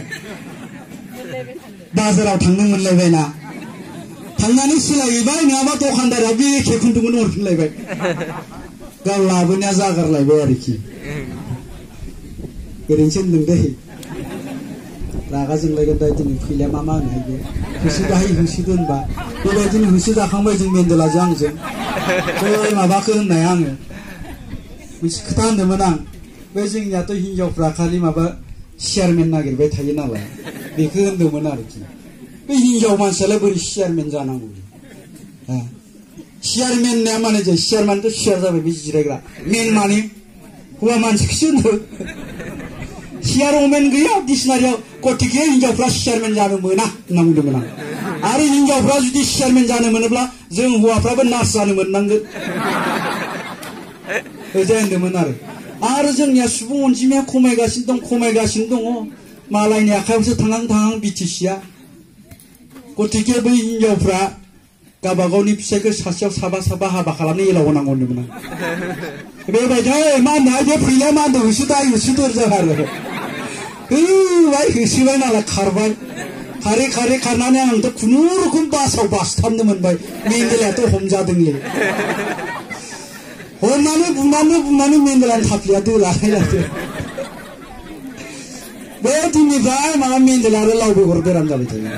बाजाराव थांनो मोनलायबायना थांनानै सोलायबाय नङाबा दखानदारा बे एखे खुन्दुंखौनो हरफिनलायबाय गाव लाबोनाया जागारलायबाय आरोखि ओरैनोसो होनदों दै रागा जोंलायगोन दा दिनै फैलाया मा होनो बे होसो दाहाय होसोदो होनबा बेबायदिनो होसो जाखांबाय जों मेन्देलाजों आंजों बै माबाखौ होननाया आङो मोनसे खोथा होनदोंमोन आं बे जोंनियाथ' हिनजावफ्रा खालि माबा चेयारमेन नागिरबाय थायो नालाय बेखौ होनदोंमोन आरोखि बे हिनजाव मानसियालाय बोरै चेयारमेन जानांगौ चेयारमेन होननाया माने जायो चेयारमेनथ' चेयार जाबाय बे जिरायग्रा मेन माने हौवा मानसिखौसो होनदों चेयार वमेन गैया डिक्सनारियाव गतिके हिनजावफ्रा चेयारमेन जानो मोना होनना बुंदोंमोन आं आरो हिनजावफ्रा जुदि चेयारमेन जानो मोनोब्ला जों हौवाफ्राबो नार्स जानो मोननांगोन ओजाय होनदोंमोन आरो जोंनिया सुबुं अनजिमाया खमायगासिनो दङ मालायनि आखायावसो थांहां बिटिसिया गतिके बै हिनजावफ्रा गावबा गावनि फिसायखौ सासेयाव साबा हाबा खालामनो एलाव होनांगौ होनदोंमोन आं बेबायदि मा होननाय बे फैलाया मा होनदों होसोदोर जाबाय आरो बाय होसोबाय नालाय खारबाय खारै खारनानै आंथ' खुनुरुखुम बासाव बासथाबनो मोनबाय मेन्देलायाथ' हमजादोंलै हमनानै बुंनानै मेन्देलानि थाफ्लिया दोलालाय बे दिननिफ्राय माबा मेन्देला आरो लाव बेगर बेराम जाबाय थायो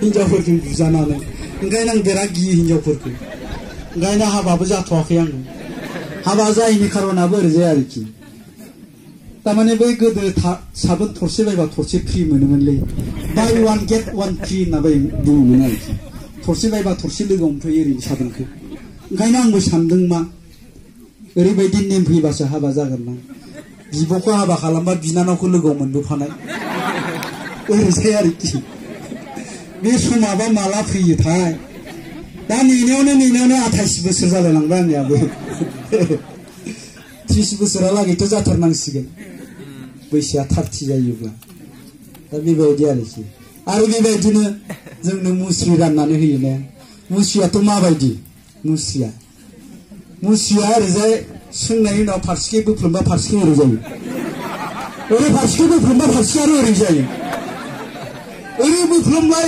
हिनजावफोरजों बुजानानै ओंखायनो आं बिराद गियो हिनजावफोरखौ ओंखायनो हाबाबो जाथ'वाखै आङो हाबा जायैनि खारनाबो ओरैजाय आरोखि तारमाने बै गोदो साबोन थरसे बायबा थरसे फ्रि मोनोमोनलै बाय वान गेट वान फ्रि होनना बुङोमोन आरोखि थरसे बायबा थरसे लोगोआव मोनफैयो ओरैनो साबोनखौ ओंखायनो आंबो सानदों मा ओरैबायदि नेम फैबासो हाबा जागोन ना बिब'खौ हाबा खालामबा बिनानावखौ लोगोआव मोनबोफानाय ओरैजाय आरोखि बे समाबा माला फैयोथाय दा नेनायावनो 28 बोसोर जालायलांबाय आंनियाबो 30 बोसोरालागैथ' जाथारनांसिगोन बैसोआ 30 जायोब्ला दा बेबायदि आरोखि आरो बेबायदिनो जोंनो मुस्रि राननानै होयो ने मुस्रियाथ' माबायदि मुस्रिया ओरैजाय सोंनायनि उनाव फारसेखै बोफ्रोमबा फारसेखै ओरै जायो ओरै फारसेखै बोफ्रोमबा फारसे आरो ओरै जायो ओरै बोफ्रोमलाय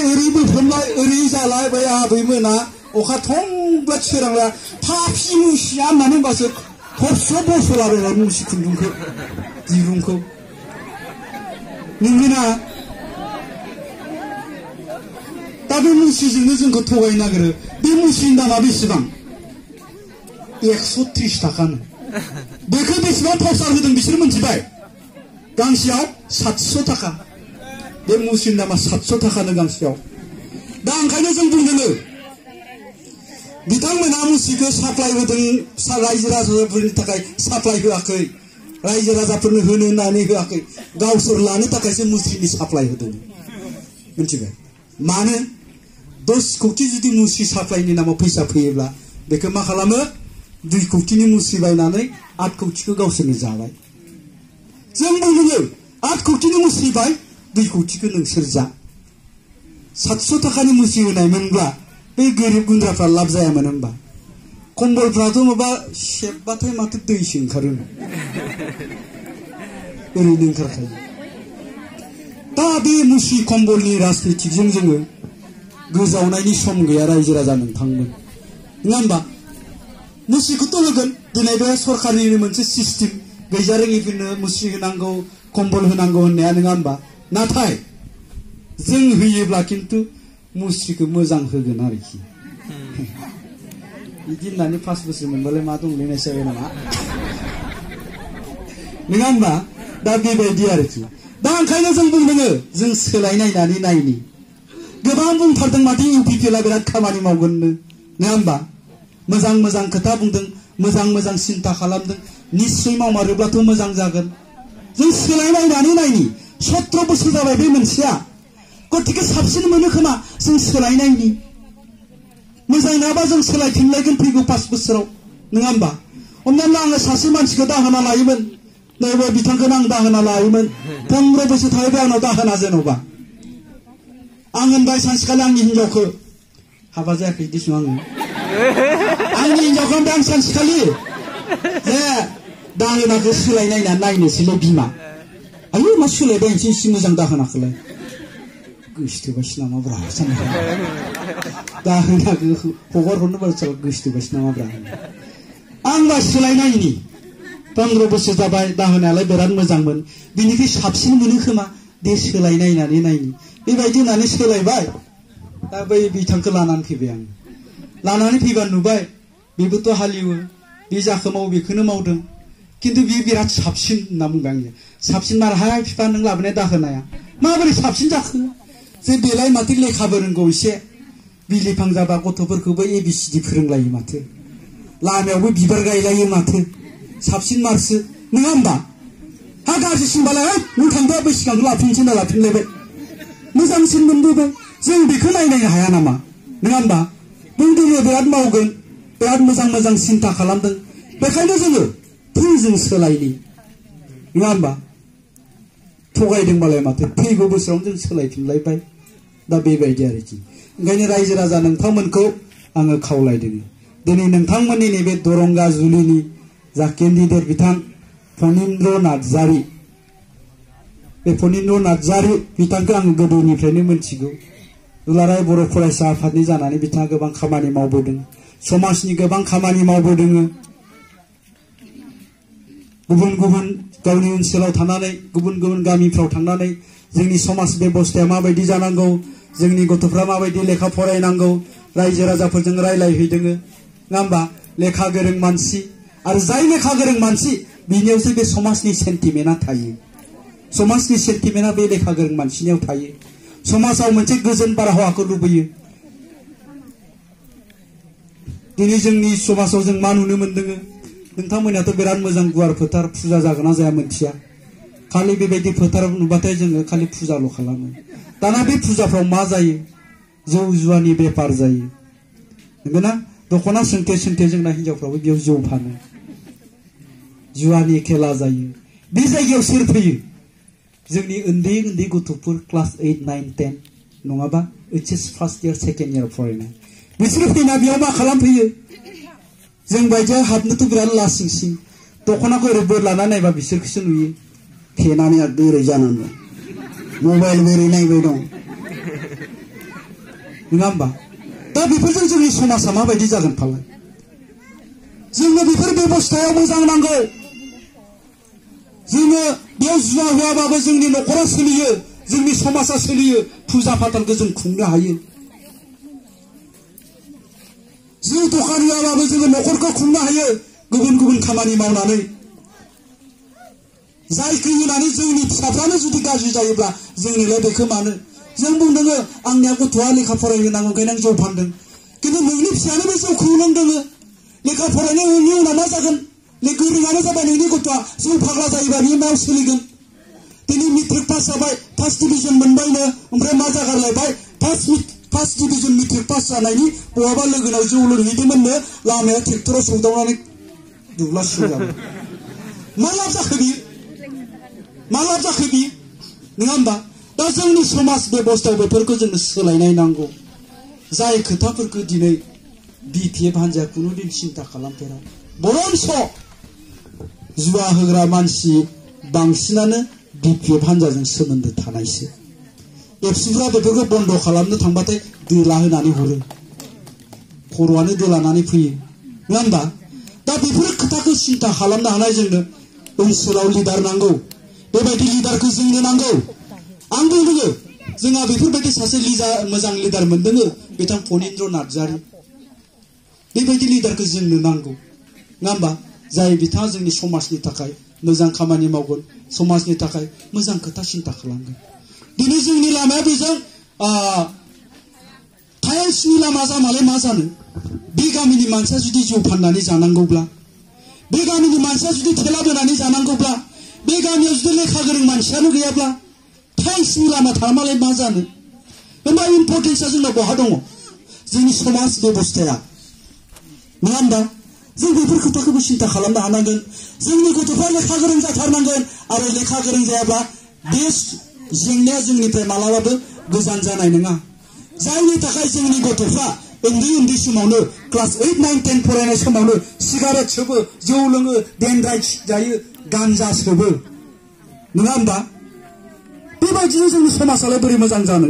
ओरै जालायबाय आबैमोना अखा थंब्ला सोरांला फाफि मुसिया होननानै होनबासो खरस' बस'लाबायबाय मुसि खुन्दुंखौ दिरुंखौ नोंगौना दा बे मुसिजोंनो जोंखौ थगायनो नागिरो बे मुसिनि दामा बेसेबां 130 थाखानो बेखौ बेसेबां फावसार होदों बिसोर मोनथिबाय गांसेयाव 700 थाखा बे मुसिनि दामा 700 थाखानो गांसेयाव दा ओंखायनो जों बुंदों बिथांमोना मुसिखौ साप्लाय होदों रायजो राजाफोरनि थाखाय साप्लाय होआखै रायजो राजाफोरनो होनो होननानै होआखै गावसोर लानो थाखायसो मुस्रिनि साप्लाय होदों मोनथिबाय मानो 10 कौटि जुदि मुस्रि साप्लायनि नामाव फैसा फैयोब्ला बेखौ मा खालामो 2 कौटिनि मुस्रि बायनानै 8 कौटिखौ गावसोरनो जाबाय जों बुङो 8 कौटिनि मुस्रि बाय 2 कौटिखौ नोंसोर जा 700 थाखानि मुस्रि होनायमोनब्ला बे गोरिब गुन्द्राफ्रा लाब जायामोन होनबा कम्बलफ्राथ' माबा सेबबाथाय माथो दैसो ओंखारो ओरैनो ओंखारखायो दा बे मुस्रि कम्बलनि राजनितिजों जोङो गोजावनायनि सम गैया रायजो राजा नोंथांमोन नङा होमबा मुस्रिखौथ' होगोन दिनै बे सरखारनिनो मोनसे सिस्टेम गैजारोङिफोरनो मुस्रि होनांगौ कम्बल होनांगौ होननाया नङा होमबा नाथाय जों होयोब्ला खिन्थु मुस्रिखौ मोजां होगोन आरोखि बिदि होननानै 5 बोसोर मोनबालाय मा दंलै नायसाबाय नामा नङा होमबा दा बेबायदि आरोखि दा ओंखायनो जों बुंदों जों सोलायनायनानै नायनि गोबां बुंथारदों माथो इउपिपिएलआ बिराद खामानि मावगोननो नङा होमबा मोजां खोथा बुंदों मोजां सिन्ता खालामदों निश्चय मावमारोब्लाथ' मोजां जागोन जों सोलायनायनानै नायनि 17 बोसोर जाबाय बे मोनसेया गतिके साबसिन मोनो खोमा जों सोलायनायनि मोजां नङाबा जों सोलायफिनलायगोन फैगौ 5 बोसोराव नङा होमबा हमनानै ला आङो सासे मानसिखौ दाहोना लायोमोन नैबे बिथांखौनो आं दाहोना लायोमोन 15 बोसोर थायोबा आंनाव दाहोना जेन'बा आं होनबाय सानसेखालि आंनि हिनजावखौ हाबा जायाखै दिसुं आङो आंनि हिनजावखौ होनबाय आं सानसेखालि जे दाहोनाखौ सोलायनायना नायनोसैलाय बिमा आयु मा सोलायबायनोसै एसे मोजां दाहोनाखौलाय गोसोथोबायसो नामाब्रा दाहोनाखौ हगारहरनो बारा गोसोथोबायसो नामाब्रा आंबा सोलायनायनि 15 बोसोर जाबाय दाहोनायालाय बिराद मोजांमोन बिनिफ्राय साबसिन मोनो खोमा दे सोलायनायनानै नायनि बेबायदि होननानै सोलायबाय दा बै बिथांखौ लानानै फैबाय आं लानानै फैबा नुबाय बेबोथ' हालेवो बे जाखो मावो बेखौनो मावदों खिन्थु बियो बिराद साबसिन होनना बुंबाय आङो साबसिन मारहाय बिफा नों लाबोनाय दाहोनाया माबोरै साबसिन जाखो जे बेलाय माथो लेखाबो रोंगौ एसे बिलिफां जाबा गथ'फोरखौबो ABCD फोरोंलायो माथो लामायावबो बिबार गायलायो माथो साबसिन मारसो नङा होमबा हा गाज्रिसिनबालाय नों थांबा बै सिगांखौ लाफिनसै ना लाफिनलायबाय मोजांसिन मोनबोबाय जों बेखौ नायनायनो हाया नामा नङा होमबा बुंदों बिराद मावगोन बिराद मोजां सिन्ता खालामदों बेखायनो जोङो जों सोलायनि नङा होमबा थगायदोंबालाय माथो फैगौ बोसोरावनो जों सोलायफिनलायबाय दा बेबायदि आरोखि ओंखायनो रायजो राजा नोंथांमोनखौ आङो खावलायदों दिनै नोंथांमोननि नैबे दरंगा जुलिनि जा केन्डिडेट बिथां फनिन्द्र नार्जारि बे फनिन्द्र नार्जारि बिथांखौ आङो गोदोनिफ्रायनो मोनथिगौ दुलाराय बर' फरायसा आफादनि जानानै बिथाङा गोबां खामानि मावबोदों समाजनि गोबां खामानि मावबोदों गुबुन गावनि ओनसोलाव थानानै गुबुन गामिफ्राव थांनानै जोंनि समाज बेबस्थाया माबायदि जानांगौ जोंनि गथ'फ्रा माबायदि लेखा फरायनांगौ रायजो राजाफोरजों रायलायहैदों नङा होमबा लेखा गोरों मानसि आरो जाय लेखा गोरों मानसि बिनियावसो बे समाजनि सेन्टिमेन्टआ थायो समाजनि सेन्टिमेन्टआ बे लेखा गोरों मानसिनियाव थायो समाजाव मोनसे गोजोन बारहावाखौ लुबैयो दिनै जोंनि समाजाव जों मा नुनो मोनदों नोंथांमोनाथ' बिराद मोजां गुवार फोथार फुजा जागोन ना जाया मोनथिया खालि बेबायदि फोथार नुबाथाय जोङो खालि फुजाल' खालामो दाना बे फुजाफ्राव मा जायो जौ जुवानि बेपार जायो नंगौना दखना सोंथे सोंथे जोंना हिन्जावफ्राबो बेयाव जौ फानो जुवानि खेला जायो बे जायगायाव सोर फैयो जोंनि उन्दै उन्दै गथ'फोर क्लास 8 9 10 नङाबा HS first year second year फरायनाय बिसोर फैना बेयाव मा खालामफैयो जों बायदिया हाबनोथ' बिराद लासिंसिं दखनाखौ ओरै बोरलाना नायबा बिसोरखौसो नुयो फेनानै आरो ओरै जानांगौ मबाइल ओरै नायबाय दं नङा होमबा दा बेफोरजों जोंनि समाजा माबायदि जागोन फालाय जोंनो बेफोर बेबस्थायाव मोजां नांगौ जोङो बेयाव जुवा होआबाबो जोंनि न'खरा सोलियो जोंनि समाजा सोलियो फुजा फाथालखौ जों खुंनो हायो जौ दखान होआबाबो जोङो न'खरखौ खुंनो हायो गुबुन गुबुन खामानि मावनानै जायखौ होनानै जोंनि फिसाफ्रानो जुदि गाज्रि जायोब्ला जोंनिलाय बेखौ मानो जों बुंदोङो आंनिया गथ'आ लेखा फरायहोनांगौ ओंखायनो आं जौ फानदों खिन्थु नोंनि फिसायानो बे जौखौ लोंदोङो लेखा फरायनायनि उनाव मा जागोन गोरोङानो जाबाय नोंनि गथ'आ जौ फाग्ला जायोबा बियो मायाव सोलिगोन दिनै मेट्रिक पास जाबाय फार्स्ट डिभिजन मोनबायनो ओमफ्राय मा जागारलायबाय फार्स्ट डिभिजन मेट्रिक पास जानायनि बहाबा लोगोनाव जौ लोंहैदोंमोननो लामायाव ट्रेक्टराव सौदावनानै दुब्ला सुजाबाय मा लाब जाखो बियो मा लाब जाखो बियो नङा होमबा दा जोंनि समाज बेबस्थायाव बेफोरखौ जोंनो सोलायनाय नांगौ जाय खोथाफोरखौ दिनै BPF हान्जाया खुनु दिन सिन्था खालामफेरा बरन्स जुवा होग्रा मानसि बांसिनानो BPF हान्जाजों सोमोन्दो थानायसो एबसुफ्रा बेफोरखौ बन्द खालामनो थांबाथाय दोला होनानै हरो खर'आनो दोलानानै फैयो नङा होमबा दा बेफोर खोथाखौ सिन्था खालामनो हानाय जोंनो ओनसोलाव लिडार नांगौ बेबायदि लिडारखौ जोंनो नांगौ आं बुंदोङो जोंहा बेफोरबायदि सासे मोजां लिडार मोनदोङो बिथां फनिन्द्र नार्जारि बेबायदि लिडारखौ जोंनो नांगौ नङा होमबा जाय बिथाङा जोंनि समाजनि थाखाय मोजां खामानि मावगोन समाजनि थाखाय मोजां खोथा सिन्था खालामगोन दिनै जोंनि लामाया बेजों टाइल्सनि लामा जामालाय मा जानो बे गामिनि मानसिया जुदि जौ फाननानै जानांगौब्ला बे गामिनि मानसिया जुदि थेला बोनानै जानांगौब्ला बे गामियाव जुदि लेखा गोरों मानसियानो गैयाब्ला टाइल्सनि लामा थामालाय मा जानो होमबा इम्परटेन्सआ जोंनाव बहा दङ जोंनि समाज बेबस्थाया नङा होमबा जों बेफोर खोथाखौबो सिन्था खालामनो हानांगोन जोंनि गथ'फ्रा लेखा गोरों जाथारनांगोन आरो लेखा गोरों जायाब्ला बे जेंनाया जोंनिफ्राय मालाबाबो गोजान जानाय नङा जायनि थाखाय जोंनि गथ'फ्रा उन्दै उन्दै समावनो क्लास 8 9 10 फरायनाय समावनो सिगारेट सोबो जौ लोङो देनद्राय जायो गान्जा सोबो नङा होमबा बेबायदिनो जोंनि समाजालाय बोरै मोजां जानो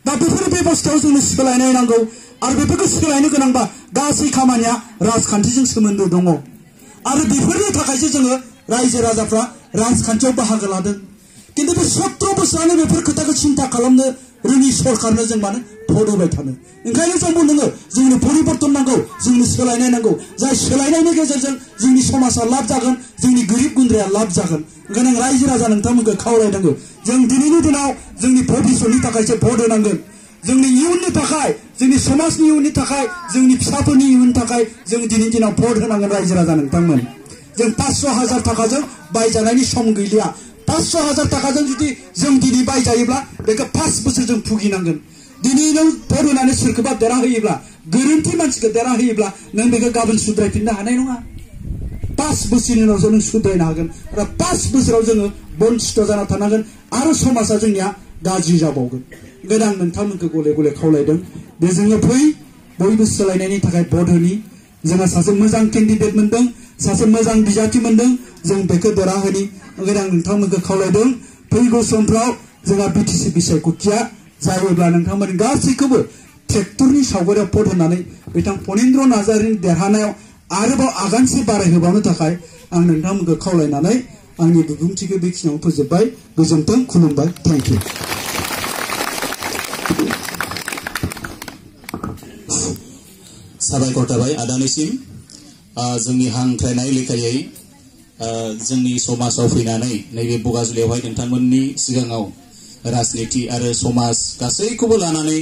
दा बेफोर बेबस्थायाव जोंनो सोलायनाय नांगौ आरो बेफोरखौ सोलायनो गोनांबा गासै खामानिया राजखान्थिजों सोमोन्दो दङ आरो बेफोरनि थाखायसो जोङो रायजो राजाफ्रा राजखान्थियाव बाहागो लादों खिन्थु बे 17 बोसोरानो बेफोर खोथाखौ सिन्था खालामनो रोङि सरकारनो जों मानो भट होबाय थानो ओंखायनो जों बुंदोङो जोंनो परिबर्तन नांगौ जोंनो सोलायनाय नांगौ जाय सोलायनायनि गेजेरजों जोंनि समाजा लाब जागोन जोंनि गोरिब गुन्द्राया लाब जागोन ओंखायनो आं रायजो राजा नोंथांमोनखौ खावलायनांगौ जों दिनैनि दिनाव जोंनि भबिष्यतनि थाखायसो भट होनांगोन जोंनि इयुननि थाखाय जोंनि समाजनि इयुननि थाखाय जोंनि फिसाफोरनि इयुननि थाखाय जों दिनैनि दिनाव भट होनांगोन रायजो राजा नोंथांमोन जों 500,000 थाखाजों बायजानायनि सम गैलिया 500,000 थाखाजों जुदि जों दिनै बायजायोब्ला बेखौ 5 बोसोर जों भुगिनांगोन दिनै नों भट होनानै सोरखौबा देरहाहोयोब्ला गोरोन्थि मानसिखौ देरहाहोयोब्ला नों बेखौ गाबोन सुद्रायफिननो हानाय नङा 5 बोसोरनि उनावसो नों सुद्रायनो हागोन आरो 5 बोसोराव जोङो बन्चित जाना थानांगोन आरो समाजा जोंनिया गाज्रि जाबावगोन ओंखायनो आं नोंथांमोनखौ गले गले खावलायदों बे जोङो फै बयबो सोलायनायनि थाखाय भट होनि जोंहा सासे मोजां केन्डिडेट मोनदों सासे मोजां बिजाथि मोनदों जों बेखौ देरहाहोनि ओंखायनो आं नोंथांमोनखौ खावलायदों फैगौ समफ्राव जोंहा BTC बिसायख'थिया जायोब्ला नोंथांमोन गासैखौबो ट्रेक्टरनि सावगारियाव भट होनानै बिथां फनिन्द्र नार्जारिनि देरहानायाव आरोबाव आगानसे बारायहोबावनो थाखाय आं नोंथांमोनखौ खावलायनानै आंनि बिबुंथिखौ बेखिनियाव फोजोबबाय गोजोन्थों खुलुमबाय थेंक इउ साबायखर थाबाय आदानिसिम जोंनि हांख्रायनाय लेखायै जोंनि समाजाव फैनानै नैबे बगाजुलियावहाय नोंथांमोननि सिगाङाव राजनिति आरो समाज गासैखौबो लानानै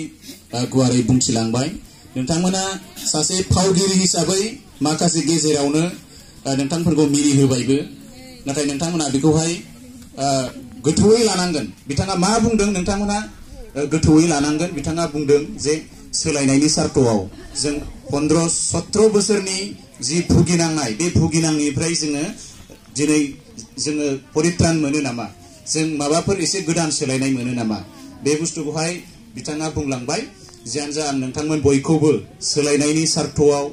गुवारै बुंथिलांबाय नोंथांमोना सासे फावगिरि हिसाबै माखासे गेजेरावनो नोंथांफोरखौ मिनिहोबायबो नाथाय नोंथांमोना बेखौहाय गोथौयै लानांगोन बिथाङा मा बुंदों नोंथांमोना गोथौयै लानांगोन बिथाङा बुंदों जे सोलायनायनि सार्थआव जों 15-17 बोसोरनि जि भुगिनांनाय बे भुगिनांनिफ्राय जोङो दिनै जोङो परित्रान मोनो नामा जों माबाफोर एसे गोदान सोलायनाय मोनो नामा बे बुस्थुखौहाय बिथाङा बुंलांबाय जियानो जा नोंथांमोन बयखौबो सोलायनायनि सार्थआव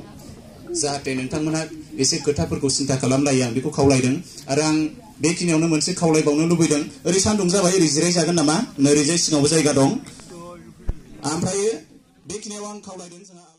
जाहाथे नोंथांमोनहा एसे खोथाफोरखौ सिन्था खालामलायो आं बेखौ खावलायदों आरो आं बेखिनियावनो मोनसे खावलायबावनो लुबैदों ओरै सान्दुं जाबाय ओरै जिरायजागोन नामा ओरैजाय सिङावबो जायगा दं ओमफ्राय बेखिनियाव आं खावलायदों जोंहा